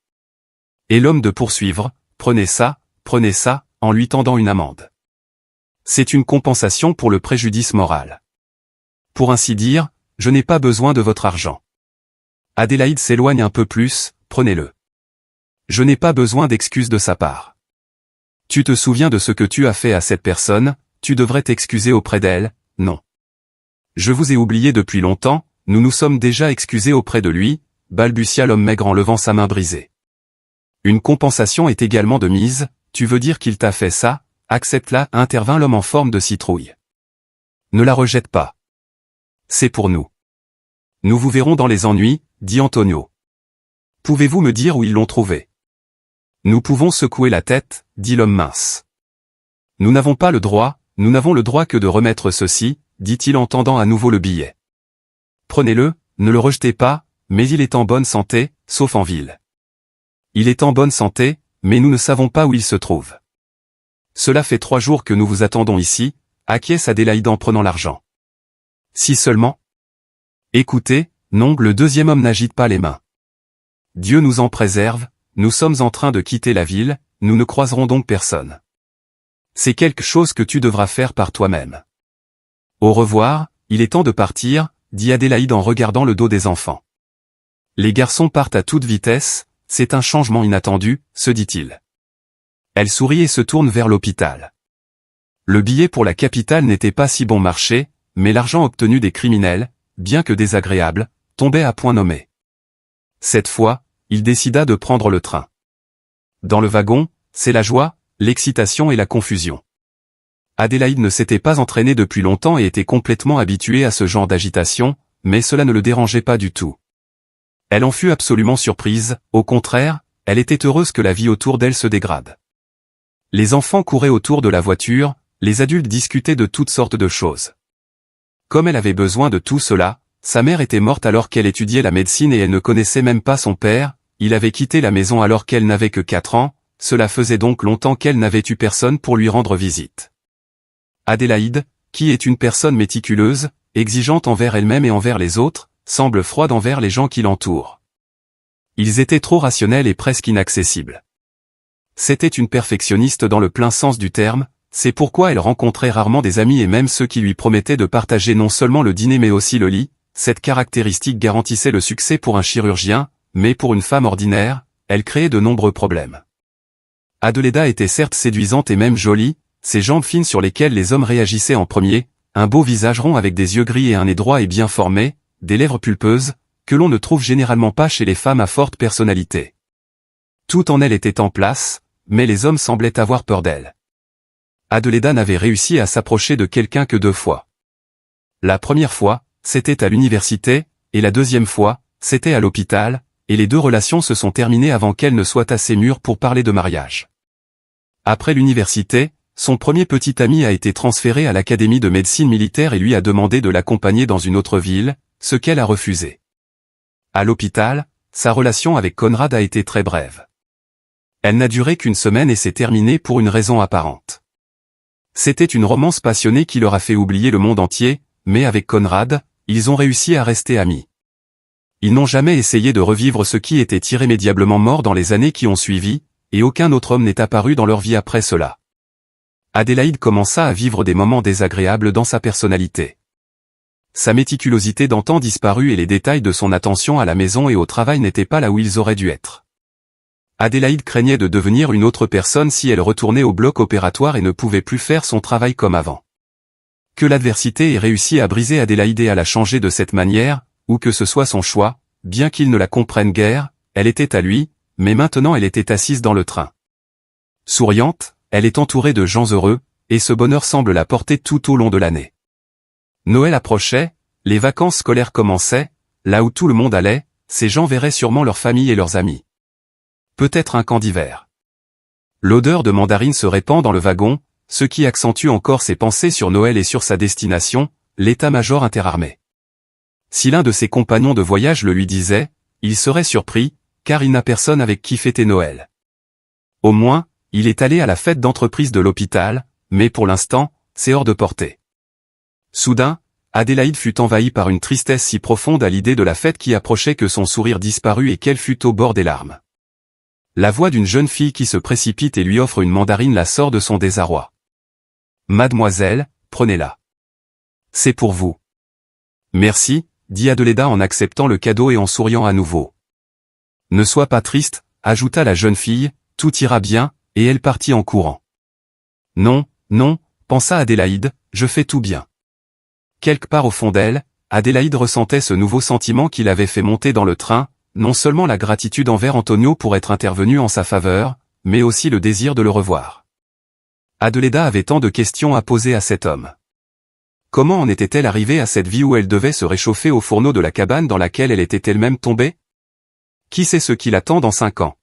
Et l'homme de poursuivre, « Prenez ça, en lui tendant une amende. C'est une compensation pour le préjudice moral. Pour ainsi dire, je n'ai pas besoin de votre argent. Adélaïde s'éloigne un peu plus, prenez-le. Je n'ai pas besoin d'excuses de sa part. Tu te souviens de ce que tu as fait à cette personne, tu devrais t'excuser auprès d'elle, non. Je vous ai oublié depuis longtemps, nous nous sommes déjà excusés auprès de lui, balbutia l'homme maigre en levant sa main brisée. Une compensation est également de mise, tu veux dire qu'il t'a fait ça, accepte-la, intervint l'homme en forme de citrouille. Ne la rejette pas. C'est pour nous. Nous vous verrons dans les ennuis, dit Antonio. Pouvez-vous me dire où ils l'ont trouvé? Nous pouvons secouer la tête, dit l'homme mince. Nous n'avons pas le droit, nous n'avons le droit que de remettre ceci, dit-il en tendant à nouveau le billet. Prenez-le, ne le rejetez pas, mais il est en bonne santé, sauf en ville. Il est en bonne santé, mais nous ne savons pas où il se trouve. Cela fait 3 jours que nous vous attendons ici, acquiesce Adélaïde en prenant l'argent. Si seulement. Écoutez, non, le 2e homme n'agite pas les mains. Dieu nous en préserve, nous sommes en train de quitter la ville, nous ne croiserons donc personne. C'est quelque chose que tu devras faire par toi-même. Au revoir, il est temps de partir, dit Adélaïde en regardant le dos des enfants. Les garçons partent à toute vitesse, c'est un changement inattendu, se dit-il. Elle sourit et se tourne vers l'hôpital. Le billet pour la capitale n'était pas si bon marché, mais l'argent obtenu des criminels, bien que désagréable, tombait à point nommé. Cette fois, il décida de prendre le train. Dans le wagon, c'est la joie, l'excitation et la confusion. Adélaïde ne s'était pas entraînée depuis longtemps et était complètement habituée à ce genre d'agitation, mais cela ne le dérangeait pas du tout. Elle en fut absolument surprise, au contraire, elle était heureuse que la vie autour d'elle se dégrade. Les enfants couraient autour de la voiture, les adultes discutaient de toutes sortes de choses. Comme elle avait besoin de tout cela, sa mère était morte alors qu'elle étudiait la médecine et elle ne connaissait même pas son père, il avait quitté la maison alors qu'elle n'avait que 4 ans, cela faisait donc longtemps qu'elle n'avait eu personne pour lui rendre visite. Adélaïde, qui est une personne méticuleuse, exigeante envers elle-même et envers les autres, semble froide envers les gens qui l'entourent. Ils étaient trop rationnels et presque inaccessibles. C'était une perfectionniste dans le plein sens du terme, c'est pourquoi elle rencontrait rarement des amis et même ceux qui lui promettaient de partager non seulement le dîner mais aussi le lit. Cette caractéristique garantissait le succès pour un chirurgien, mais pour une femme ordinaire, elle créait de nombreux problèmes. Adélaïde était certes séduisante et même jolie, ses jambes fines sur lesquelles les hommes réagissaient en premier, un beau visage rond avec des yeux gris et un nez droit et bien formé, des lèvres pulpeuses, que l'on ne trouve généralement pas chez les femmes à forte personnalité. Tout en elle était en place, mais les hommes semblaient avoir peur d'elle. Adélaïde n'avait réussi à s'approcher de quelqu'un que 2 fois. La première fois, c'était à l'université, et la deuxième fois, c'était à l'hôpital, et les 2 relations se sont terminées avant qu'elle ne soit assez mûre pour parler de mariage. Après l'université, son premier petit ami a été transféré à l'académie de médecine militaire et lui a demandé de l'accompagner dans une autre ville, ce qu'elle a refusé. À l'hôpital, sa relation avec Conrad a été très brève. Elle n'a duré qu'1 semaine et s'est terminée pour une raison apparente. C'était une romance passionnée qui leur a fait oublier le monde entier, mais avec Conrad, ils ont réussi à rester amis. Ils n'ont jamais essayé de revivre ce qui était irrémédiablement mort dans les années qui ont suivi, et aucun autre homme n'est apparu dans leur vie après cela. Adélaïde commença à vivre des moments désagréables dans sa personnalité. Sa méticulosité d'antan disparut et les détails de son attention à la maison et au travail n'étaient pas là où ils auraient dû être. Adélaïde craignait de devenir une autre personne si elle retournait au bloc opératoire et ne pouvait plus faire son travail comme avant. Que l'adversité ait réussi à briser Adélaïde et à la changer de cette manière, ou que ce soit son choix, bien qu'il ne la comprenne guère, elle était à lui, mais maintenant elle était assise dans le train. Souriante, elle est entourée de gens heureux, et ce bonheur semble la porter tout au long de l'année. Noël approchait, les vacances scolaires commençaient, là où tout le monde allait, ces gens verraient sûrement leur famille et leurs amis. Peut-être un camp d'hiver. L'odeur de mandarine se répand dans le wagon, ce qui accentue encore ses pensées sur Noël et sur sa destination, l'état-major interarmé. Si l'un de ses compagnons de voyage le lui disait, il serait surpris, car il n'a personne avec qui fêter Noël. Au moins, il est allé à la fête d'entreprise de l'hôpital, mais pour l'instant, c'est hors de portée. Soudain, Adélaïde fut envahie par une tristesse si profonde à l'idée de la fête qui approchait que son sourire disparut et qu'elle fut au bord des larmes. La voix d'une jeune fille qui se précipite et lui offre une mandarine la sort de son désarroi. « Mademoiselle, prenez-la. C'est pour vous. » « Merci, » dit Adélaïde en acceptant le cadeau et en souriant à nouveau. « Ne sois pas triste, » ajouta la jeune fille, « tout ira bien, » et elle partit en courant. « Non, non, » pensa Adélaïde, « je fais tout bien. » Quelque part au fond d'elle, Adélaïde ressentait ce nouveau sentiment qui l'avait fait monter dans le train, non seulement la gratitude envers Antonio pour être intervenu en sa faveur, mais aussi le désir de le revoir. Adélaïde avait tant de questions à poser à cet homme. Comment en était-elle arrivée à cette vie où elle devait se réchauffer au fourneau de la cabane dans laquelle elle était elle-même tombée? Qui sait ce qui l'attend dans 5 ans?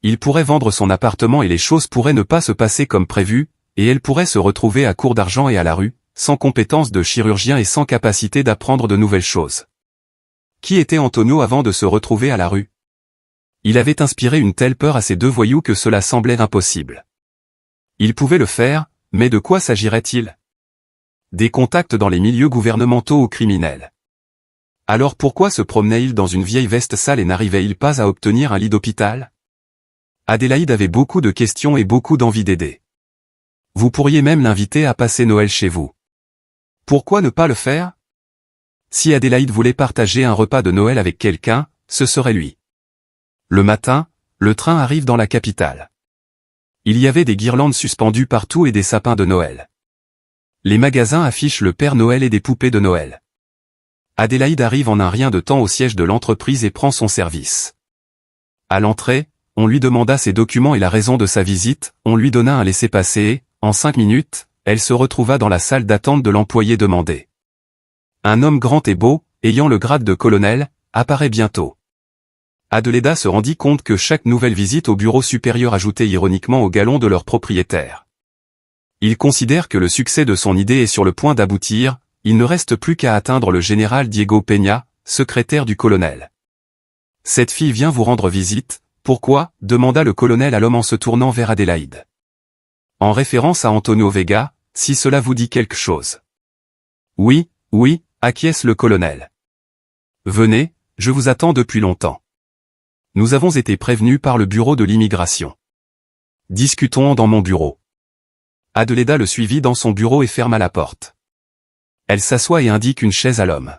Il pourrait vendre son appartement et les choses pourraient ne pas se passer comme prévu, et elle pourrait se retrouver à court d'argent et à la rue, sans compétences de chirurgien et sans capacité d'apprendre de nouvelles choses. Qui était Antonio avant de se retrouver à la rue? Il avait inspiré une telle peur à ces 2 voyous que cela semblait impossible. Il pouvait le faire, mais de quoi s'agirait-il? Des contacts dans les milieux gouvernementaux ou criminels. Alors pourquoi se promenait-il dans une vieille veste sale et n'arrivait-il pas à obtenir un lit d'hôpital? Adélaïde avait beaucoup de questions et beaucoup d'envie d'aider. Vous pourriez même l'inviter à passer Noël chez vous. Pourquoi ne pas le faire? Si Adélaïde voulait partager un repas de Noël avec quelqu'un, ce serait lui. Le matin, le train arrive dans la capitale. Il y avait des guirlandes suspendues partout et des sapins de Noël. Les magasins affichent le Père Noël et des poupées de Noël. Adélaïde arrive en un rien de temps au siège de l'entreprise et prend son service. À l'entrée, on lui demanda ses documents et la raison de sa visite, on lui donna un laissez-passer et, en 5 minutes, elle se retrouva dans la salle d'attente de l'employé demandé. Un homme grand et beau, ayant le grade de colonel, apparaît bientôt. Adélaïde se rendit compte que chaque nouvelle visite au bureau supérieur ajoutait ironiquement au galon de leur propriétaire. Il considère que le succès de son idée est sur le point d'aboutir, il ne reste plus qu'à atteindre le général Diego Peña, secrétaire du colonel. Cette fille vient vous rendre visite, pourquoi? Demanda le colonel à l'homme en se tournant vers Adélaïde. En référence à Antonio Vega, si cela vous dit quelque chose. Oui, acquiesce le colonel. Venez, je vous attends depuis longtemps. Nous avons été prévenus par le bureau de l'immigration. Discutons dans mon bureau. Adélaïde le suivit dans son bureau et ferma la porte. Elle s'assoit et indique une chaise à l'homme.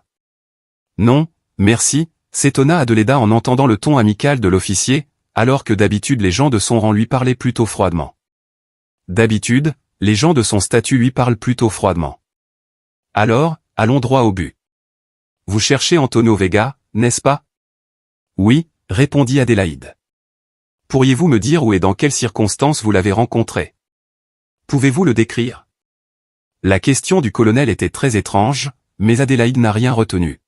Non, merci, s'étonna Adélaïde en entendant le ton amical de l'officier, alors que d'habitude les gens de son rang lui parlaient plutôt froidement. D'habitude, les gens de son statut lui parlent plutôt froidement. Alors, allons droit au but. Vous cherchez Antonio Vega, n'est-ce pas? Oui, répondit Adélaïde. Pourriez-vous me dire où et dans quelles circonstances vous l'avez rencontré? Pouvez-vous le décrire? La question du colonel était très étrange, mais Adélaïde n'a rien retenu.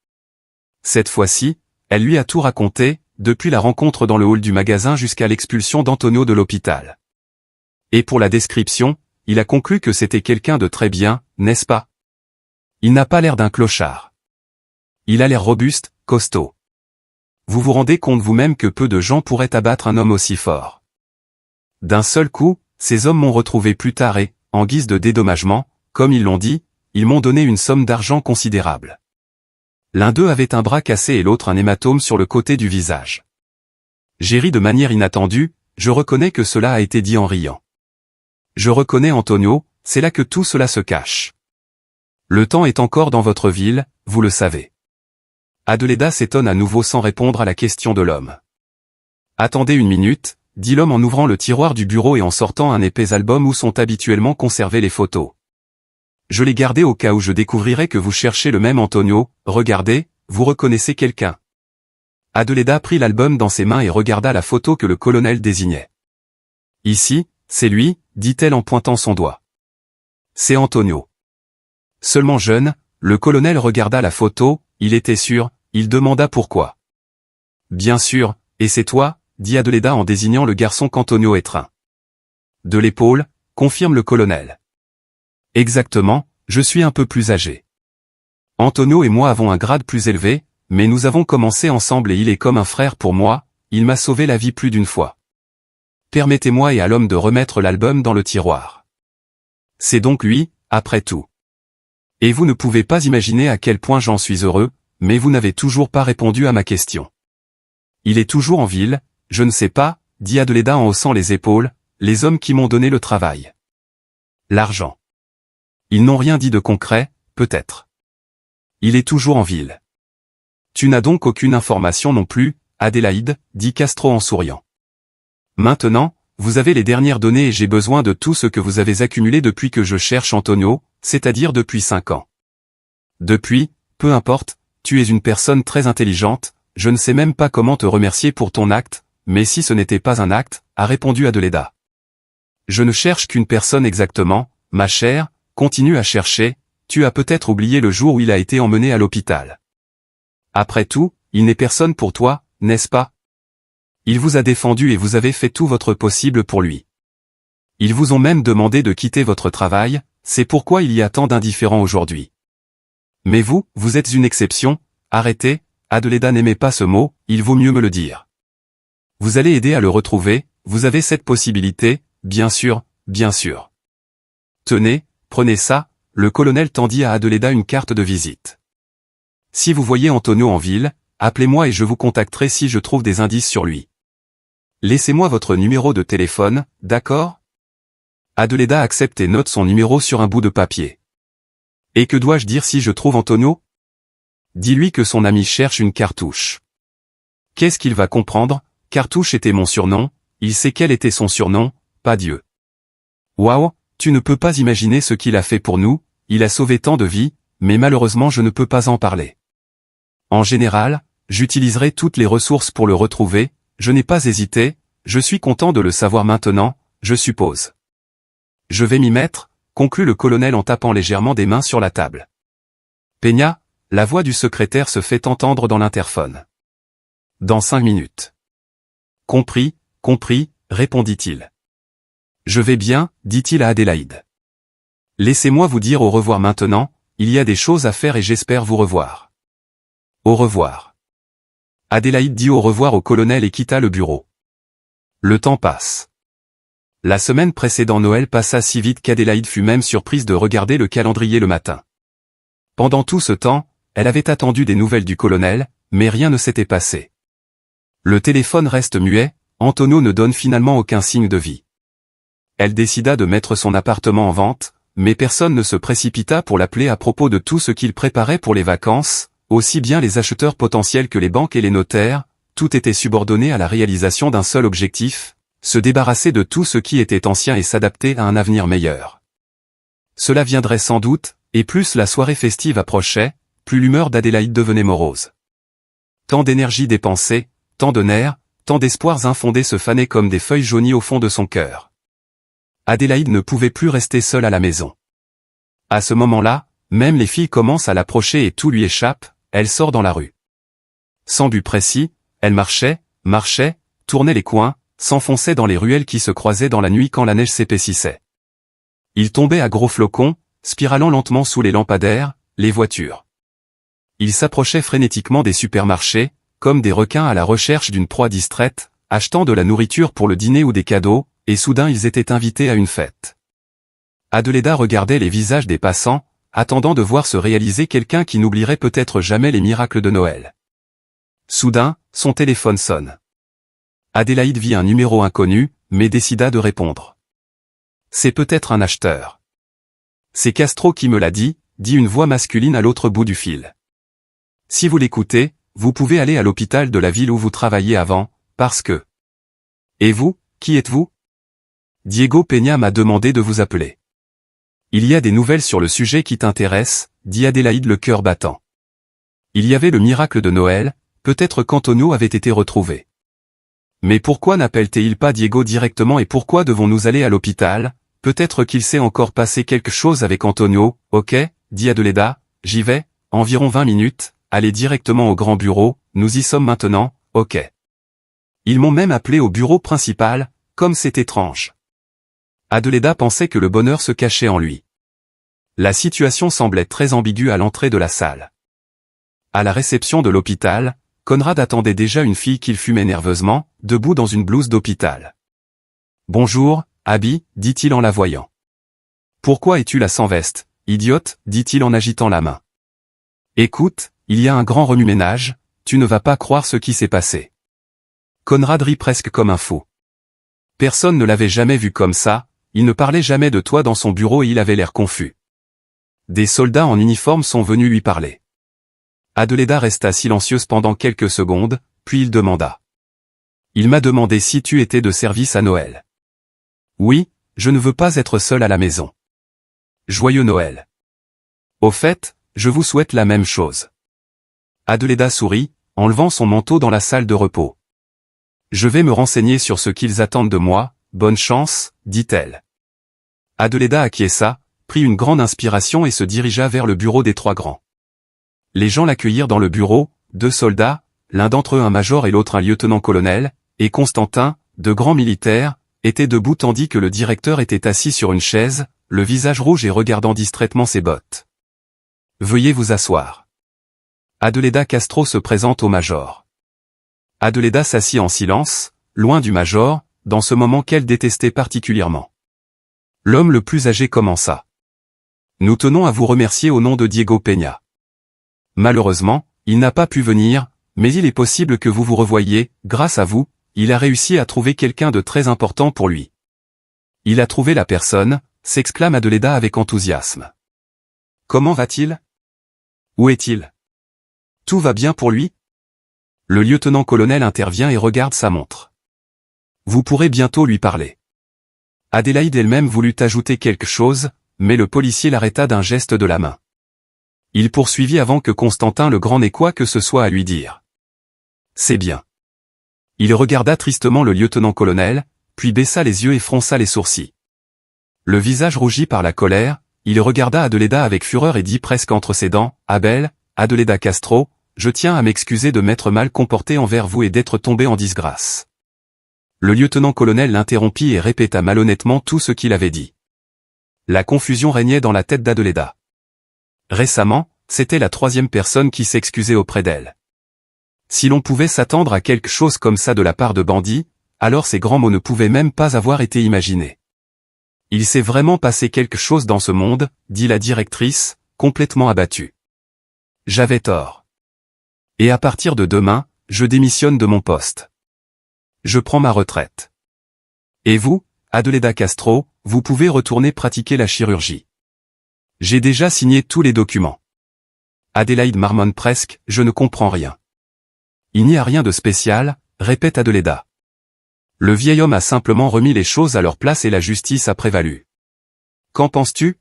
Cette fois-ci, elle lui a tout raconté, depuis la rencontre dans le hall du magasin jusqu'à l'expulsion d'Antonio de l'hôpital. Et pour la description, il a conclu que c'était quelqu'un de très bien, n'est-ce pas? Il n'a pas l'air d'un clochard. Il a l'air robuste, costaud. Vous vous rendez compte vous-même que peu de gens pourraient abattre un homme aussi fort. D'un seul coup, ces hommes m'ont retrouvé plus tard et, en guise de dédommagement, comme ils l'ont dit, ils m'ont donné une somme d'argent considérable. L'un d'eux avait un bras cassé et l'autre un hématome sur le côté du visage. J'ai ri de manière inattendue, je reconnais que cela a été dit en riant. Je reconnais Antonio, c'est là que tout cela se cache. Le temps est encore dans votre ville, vous le savez. Adélaïde s'étonne à nouveau sans répondre à la question de l'homme. Attendez une minute, dit l'homme en ouvrant le tiroir du bureau et en sortant un épais album où sont habituellement conservées les photos. Je l'ai gardé au cas où je découvrirais que vous cherchez le même Antonio, regardez, vous reconnaissez quelqu'un. Adélaïde prit l'album dans ses mains et regarda la photo que le colonel désignait. Ici, c'est lui, dit-elle en pointant son doigt. C'est Antonio. Seulement jeune, le colonel regarda la photo, il était sûr, il demanda pourquoi. Bien sûr, et c'est toi, dit Adélaïde en désignant le garçon qu'Antonio étreint. De l'épaule, confirme le colonel. Exactement, je suis un peu plus âgé. Antonio et moi avons un grade plus élevé, mais nous avons commencé ensemble et il est comme un frère pour moi, il m'a sauvé la vie plus d'une fois. Permettez-moi et à l'homme de remettre l'album dans le tiroir. C'est donc lui, après tout. Et vous ne pouvez pas imaginer à quel point j'en suis heureux, mais vous n'avez toujours pas répondu à ma question. Il est toujours en ville, je ne sais pas, dit Adélaïde en haussant les épaules, les hommes qui m'ont donné le travail. L'argent. Ils n'ont rien dit de concret, peut-être. Il est toujours en ville. Tu n'as donc aucune information non plus, Adélaïde, dit Castro en souriant. Maintenant, vous avez les dernières données et j'ai besoin de tout ce que vous avez accumulé depuis que je cherche Antonio, c'est-à-dire depuis 5 ans. Depuis, peu importe, tu es une personne très intelligente, je ne sais même pas comment te remercier pour ton acte, mais si ce n'était pas un acte, a répondu Adélaïde. Je ne cherche qu'une personne exactement, ma chère, continue à chercher, tu as peut-être oublié le jour où il a été emmené à l'hôpital. Après tout, il n'est personne pour toi, n'est-ce pas? Il vous a défendu et vous avez fait tout votre possible pour lui. Ils vous ont même demandé de quitter votre travail, c'est pourquoi il y a tant d'indifférents aujourd'hui. Mais vous, vous êtes une exception, arrêtez, Adélaïde n'aimait pas ce mot, il vaut mieux me le dire. Vous allez aider à le retrouver, vous avez cette possibilité, bien sûr, bien sûr. Tenez, prenez ça, le colonel tendit à Adélaïde une carte de visite. Si vous voyez Antonio en ville, appelez-moi et je vous contacterai si je trouve des indices sur lui. Laissez-moi votre numéro de téléphone, d'accord? Adelaida accepte et note son numéro sur un bout de papier. Et que dois-je dire si je trouve Antonio? Dis-lui que son ami cherche une cartouche. Qu'est-ce qu'il va comprendre? Cartouche était mon surnom, il sait quel était son surnom, pas Dieu. Waouh, tu ne peux pas imaginer ce qu'il a fait pour nous, il a sauvé tant de vies, mais malheureusement je ne peux pas en parler. En général, j'utiliserai toutes les ressources pour le retrouver, je n'ai pas hésité, je suis content de le savoir maintenant, je suppose. Je vais m'y mettre, conclut le colonel en tapant légèrement des mains sur la table. Peña, la voix du secrétaire se fait entendre dans l'interphone. Dans 5 minutes. Compris, répondit-il. Je vais bien, dit-il à Adélaïde. Laissez-moi vous dire au revoir maintenant, il y a des choses à faire et j'espère vous revoir. Au revoir. Adélaïde dit au revoir au colonel et quitta le bureau. Le temps passe. La semaine précédant Noël passa si vite qu'Adélaïde fut même surprise de regarder le calendrier le matin. Pendant tout ce temps, elle avait attendu des nouvelles du colonel, mais rien ne s'était passé. Le téléphone reste muet, Antonio ne donne finalement aucun signe de vie. Elle décida de mettre son appartement en vente, mais personne ne se précipita pour l'appeler à propos de tout ce qu'il préparait pour les vacances, aussi bien les acheteurs potentiels que les banques et les notaires, tout était subordonné à la réalisation d'un seul objectif, se débarrasser de tout ce qui était ancien et s'adapter à un avenir meilleur. Cela viendrait sans doute, et plus la soirée festive approchait, plus l'humeur d'Adélaïde devenait morose. Tant d'énergie dépensée, tant de nerfs, tant d'espoirs infondés se fanaient comme des feuilles jaunies au fond de son cœur. Adélaïde ne pouvait plus rester seule à la maison. À ce moment-là, même les filles commencent à l'approcher et tout lui échappe, elle sort dans la rue. Sans but précis, elle marchait, tournait les coins, s'enfonçait dans les ruelles qui se croisaient dans la nuit quand la neige s'épaississait. Il tombait à gros flocons, spiralant lentement sous les lampadaires, les voitures. Il s'approchait frénétiquement des supermarchés, comme des requins à la recherche d'une proie distraite, achetant de la nourriture pour le dîner ou des cadeaux, et soudain ils étaient invités à une fête. Adelaida regardait les visages des passants, attendant de voir se réaliser quelqu'un qui n'oublierait peut-être jamais les miracles de Noël. Soudain, son téléphone sonne. Adélaïde vit un numéro inconnu, mais décida de répondre. C'est peut-être un acheteur. C'est Castro qui me l'a dit une voix masculine à l'autre bout du fil. Si vous l'écoutez, vous pouvez aller à l'hôpital de la ville où vous travailliez avant, parce que... Et vous, qui êtes-vous? Diego Peña m'a demandé de vous appeler. Il y a des nouvelles sur le sujet qui t'intéressent, dit Adélaïde le cœur battant. Il y avait le miracle de Noël, peut-être qu'Antonio avait été retrouvé. Mais pourquoi n'appelle-t-il pas Diego directement et pourquoi devons-nous aller à l'hôpital? Peut-être qu'il s'est encore passé quelque chose avec Antonio, ok, dit Adelaida, j'y vais, environ 20 minutes, allez directement au grand bureau, nous y sommes maintenant, ok. Ils m'ont même appelé au bureau principal, comme c'est étrange. Adelaida pensait que le bonheur se cachait en lui. La situation semblait très ambiguë à l'entrée de la salle. À la réception de l'hôpital, Conrad attendait déjà une fille qu'il fumait nerveusement, debout dans une blouse d'hôpital. « Bonjour, Abby, dit-il en la voyant. « Pourquoi es-tu là sans veste, idiote, dit-il en agitant la main. « Écoute, il y a un grand remue-ménage, tu ne vas pas croire ce qui s'est passé. » Conrad rit presque comme un fou. Personne ne l'avait jamais vu comme ça, il ne parlait jamais de toi dans son bureau et il avait l'air confus. Des soldats en uniforme sont venus lui parler. Adelaida resta silencieuse pendant quelques secondes, puis il demanda. Il m'a demandé si tu étais de service à Noël. Oui, je ne veux pas être seule à la maison. Joyeux Noël. Au fait, je vous souhaite la même chose. Adelaida sourit, enlevant son manteau dans la salle de repos. Je vais me renseigner sur ce qu'ils attendent de moi, bonne chance, dit-elle. Adelaida acquiesça, prit une grande inspiration et se dirigea vers le bureau des trois grands. Les gens l'accueillirent dans le bureau, 2 soldats, l'un d'entre eux un major et l'autre un lieutenant-colonel, et Constantin, de grands militaires, était debout tandis que le directeur était assis sur une chaise, le visage rouge et regardant distraitement ses bottes. Veuillez vous asseoir. Adelaida Castro se présente au major. Adelaida s'assit en silence, loin du major, dans ce moment qu'elle détestait particulièrement. L'homme le plus âgé commença. Nous tenons à vous remercier au nom de Diego Peña. Malheureusement, il n'a pas pu venir, mais il est possible que vous vous revoyiez, grâce à vous, il a réussi à trouver quelqu'un de très important pour lui. Il a trouvé la personne, s'exclame Adelaida avec enthousiasme. Comment va-t-il? Où est-il? Tout va bien pour lui? Le lieutenant-colonel intervient et regarde sa montre. Vous pourrez bientôt lui parler. Adélaïde elle-même voulut ajouter quelque chose, mais le policier l'arrêta d'un geste de la main. Il poursuivit avant que Constantin le Grand n'ait quoi que ce soit à lui dire. C'est bien. Il regarda tristement le lieutenant-colonel, puis baissa les yeux et fronça les sourcils. Le visage rougi par la colère, il regarda Adelaida avec fureur et dit presque entre ses dents, « Abel, Adelaida Castro, je tiens à m'excuser de m'être mal comporté envers vous et d'être tombé en disgrâce. » Le lieutenant-colonel l'interrompit et répéta malhonnêtement tout ce qu'il avait dit. La confusion régnait dans la tête d'Adelaida. Récemment, c'était la troisième personne qui s'excusait auprès d'elle. Si l'on pouvait s'attendre à quelque chose comme ça de la part de bandits, alors ces grands mots ne pouvaient même pas avoir été imaginés. Il s'est vraiment passé quelque chose dans ce monde, dit la directrice, complètement abattue. J'avais tort. Et à partir de demain, je démissionne de mon poste. Je prends ma retraite. Et vous, Adelaida Castro, vous pouvez retourner pratiquer la chirurgie. J'ai déjà signé tous les documents. Adélaïde marmonne presque, je ne comprends rien. Il n'y a rien de spécial, répète Adelaida. Le vieil homme a simplement remis les choses à leur place et la justice a prévalu. Qu'en penses-tu?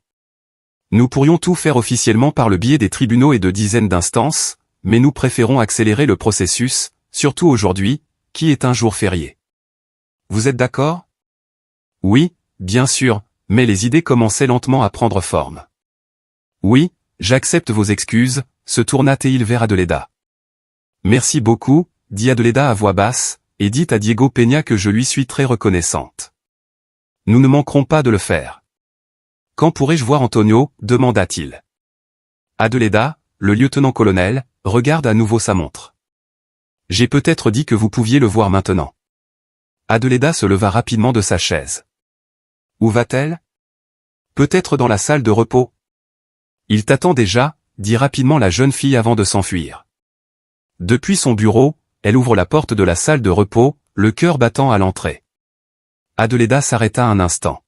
Nous pourrions tout faire officiellement par le biais des tribunaux et de dizaines d'instances, mais nous préférons accélérer le processus, surtout aujourd'hui, qui est un jour férié. Vous êtes d'accord? Oui, bien sûr, mais les idées commençaient lentement à prendre forme. Oui, j'accepte vos excuses, se tourna Théil vers Adelaida. Merci beaucoup, dit Adelaida à voix basse, et dit à Diego Peña que je lui suis très reconnaissante. Nous ne manquerons pas de le faire. Quand pourrais-je voir Antonio, demanda-t-il. Adelaida, le lieutenant-colonel, regarde à nouveau sa montre. J'ai peut-être dit que vous pouviez le voir maintenant. Adelaida se leva rapidement de sa chaise. Où va-t-elle? Peut-être dans la salle de repos. Il t'attend déjà, dit rapidement la jeune fille avant de s'enfuir. Depuis son bureau, elle ouvre la porte de la salle de repos, le cœur battant à l'entrée. Adelaida s'arrêta un instant.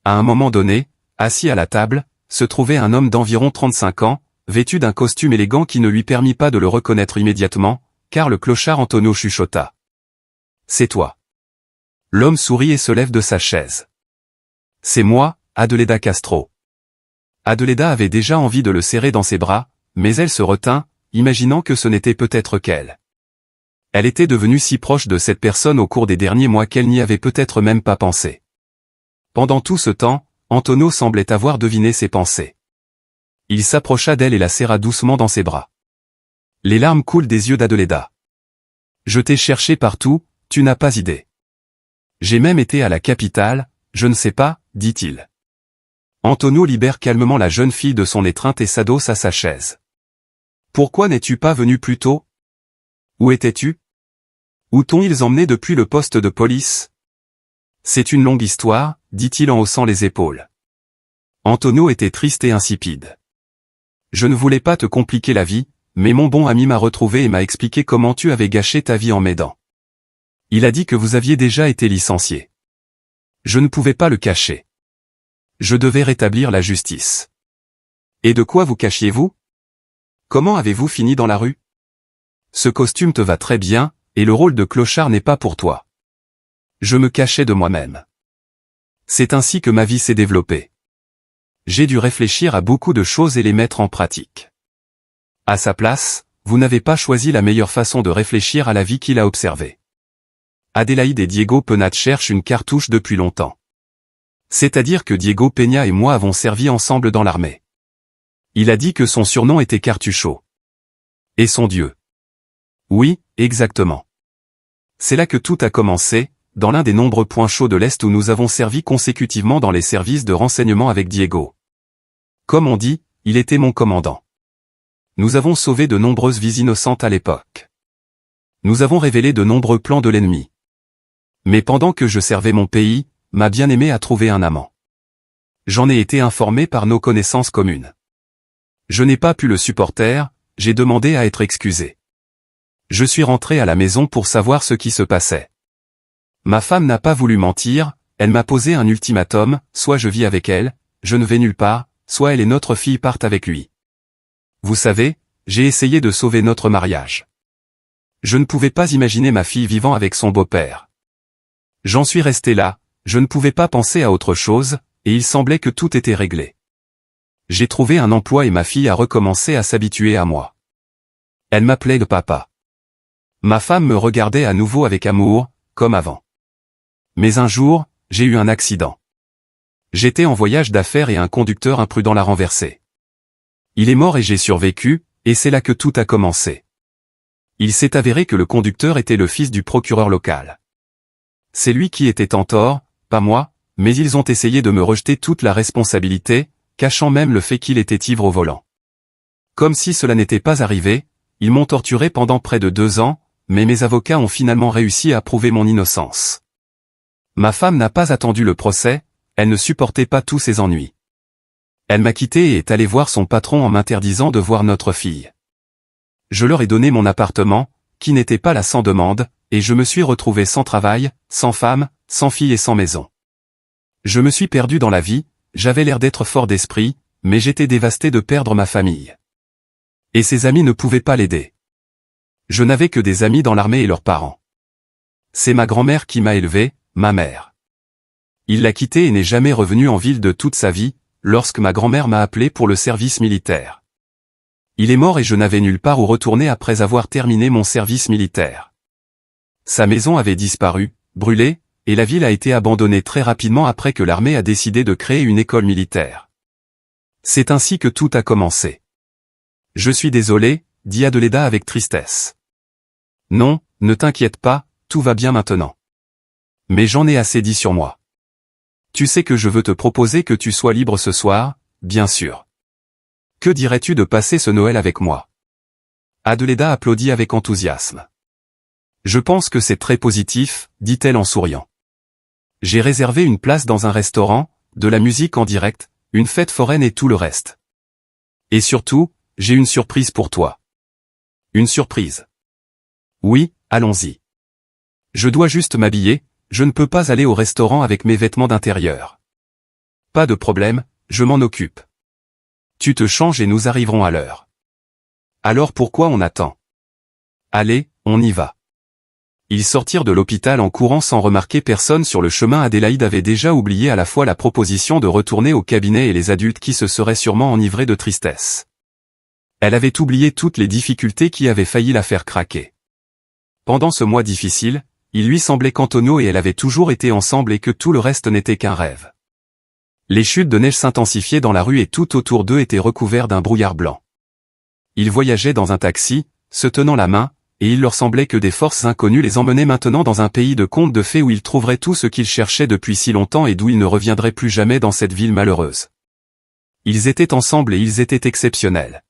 À un moment donné, assis à la table, se trouvait un homme d'environ 35 ans, vêtu d'un costume élégant qui ne lui permit pas de le reconnaître immédiatement, car le clochard Antonio chuchota. C'est toi. L'homme sourit et se lève de sa chaise. C'est moi, Adelaida Castro. Adelaida avait déjà envie de le serrer dans ses bras, mais elle se retint, imaginant que ce n'était peut-être qu'elle. Elle était devenue si proche de cette personne au cours des derniers mois qu'elle n'y avait peut-être même pas pensé. Pendant tout ce temps, Antonio semblait avoir deviné ses pensées. Il s'approcha d'elle et la serra doucement dans ses bras. Les larmes coulent des yeux d'Adelaida. Je t'ai cherché partout, tu n'as pas idée. J'ai même été à la capitale, je ne sais pas, dit-il. Antonio libère calmement la jeune fille de son étreinte et s'adosse à sa chaise. Pourquoi n'es-tu pas venu plus tôt? Où étais-tu? Où t'ont-ils emmené depuis le poste de police? C'est une longue histoire, dit-il en haussant les épaules. Antonio était triste et insipide. Je ne voulais pas te compliquer la vie, mais mon bon ami m'a retrouvé et m'a expliqué comment tu avais gâché ta vie en m'aidant. Il a dit que vous aviez déjà été licencié. Je ne pouvais pas le cacher. Je devais rétablir la justice. Et de quoi vous cachiez-vous? Comment avez-vous fini dans la rue? Ce costume te va très bien, et le rôle de clochard n'est pas pour toi. Je me cachais de moi-même. C'est ainsi que ma vie s'est développée. J'ai dû réfléchir à beaucoup de choses et les mettre en pratique. À sa place, vous n'avez pas choisi la meilleure façon de réfléchir à la vie qu'il a observée. Adélaïde et Diego Peña cherchent une cartouche depuis longtemps. C'est-à-dire que Diego Peña et moi avons servi ensemble dans l'armée. Il a dit que son surnom était Cartucho. Et son dieu. Oui, exactement. C'est là que tout a commencé, dans l'un des nombreux points chauds de l'Est où nous avons servi consécutivement dans les services de renseignement avec Diego. Comme on dit, il était mon commandant. Nous avons sauvé de nombreuses vies innocentes à l'époque. Nous avons révélé de nombreux plans de l'ennemi. Mais pendant que je servais mon pays, ma bien-aimée a trouvé un amant. J'en ai été informé par nos connaissances communes. Je n'ai pas pu le supporter, j'ai demandé à être excusé. Je suis rentré à la maison pour savoir ce qui se passait. Ma femme n'a pas voulu mentir, elle m'a posé un ultimatum, soit je vis avec elle, je ne vais nulle part, soit elle et notre fille partent avec lui. Vous savez, j'ai essayé de sauver notre mariage. Je ne pouvais pas imaginer ma fille vivant avec son beau-père. J'en suis resté là, je ne pouvais pas penser à autre chose, et il semblait que tout était réglé. J'ai trouvé un emploi et ma fille a recommencé à s'habituer à moi. Elle m'appelait le papa. Ma femme me regardait à nouveau avec amour, comme avant. Mais un jour, j'ai eu un accident. J'étais en voyage d'affaires et un conducteur imprudent l'a renversé. Il est mort et j'ai survécu, et c'est là que tout a commencé. Il s'est avéré que le conducteur était le fils du procureur local. C'est lui qui était en tort, pas moi, mais ils ont essayé de me rejeter toute la responsabilité, cachant même le fait qu'il était ivre au volant. Comme si cela n'était pas arrivé, ils m'ont torturé pendant près de 2 ans, mais mes avocats ont finalement réussi à prouver mon innocence. Ma femme n'a pas attendu le procès, elle ne supportait pas tous ces ennuis. Elle m'a quitté et est allée voir son patron en m'interdisant de voir notre fille. Je leur ai donné mon appartement, qui n'était pas là sans demande, et je me suis retrouvé sans travail, sans femme, sans fille et sans maison. Je me suis perdu dans la vie, j'avais l'air d'être fort d'esprit, mais j'étais dévasté de perdre ma famille. Et ses amis ne pouvaient pas l'aider. Je n'avais que des amis dans l'armée et leurs parents. C'est ma grand-mère qui m'a élevé, ma mère. Il l'a quitté et n'est jamais revenu en ville de toute sa vie, lorsque ma grand-mère m'a appelé pour le service militaire. Il est mort et je n'avais nulle part où retourner après avoir terminé mon service militaire. Sa maison avait disparu, brûlée, et la ville a été abandonnée très rapidement après que l'armée a décidé de créer une école militaire. C'est ainsi que tout a commencé. Je suis désolé, dit Adeleda avec tristesse. Non, ne t'inquiète pas, tout va bien maintenant. Mais j'en ai assez dit sur moi. Tu sais que je veux te proposer que tu sois libre ce soir, bien sûr. Que dirais-tu de passer ce Noël avec moi? Adeleda applaudit avec enthousiasme. Je pense que c'est très positif, dit-elle en souriant. J'ai réservé une place dans un restaurant, de la musique en direct, une fête foraine et tout le reste. Et surtout, j'ai une surprise pour toi. Une surprise. Oui, allons-y. Je dois juste m'habiller, je ne peux pas aller au restaurant avec mes vêtements d'intérieur. Pas de problème, je m'en occupe. Tu te changes et nous arriverons à l'heure. Alors pourquoi on attend? Allez, on y va. Ils sortirent de l'hôpital en courant sans remarquer personne sur le chemin. Adélaïde avait déjà oublié à la fois la proposition de retourner au cabinet et les adultes qui se seraient sûrement enivrés de tristesse. Elle avait oublié toutes les difficultés qui avaient failli la faire craquer. Pendant ce mois difficile, il lui semblait qu'Antonio et elle avaient toujours été ensemble et que tout le reste n'était qu'un rêve. Les chutes de neige s'intensifiaient dans la rue et tout autour d'eux était recouvert d'un brouillard blanc. Ils voyageaient dans un taxi, se tenant la main, et il leur semblait que des forces inconnues les emmenaient maintenant dans un pays de contes de fées où ils trouveraient tout ce qu'ils cherchaient depuis si longtemps et d'où ils ne reviendraient plus jamais dans cette ville malheureuse. Ils étaient ensemble et ils étaient exceptionnels.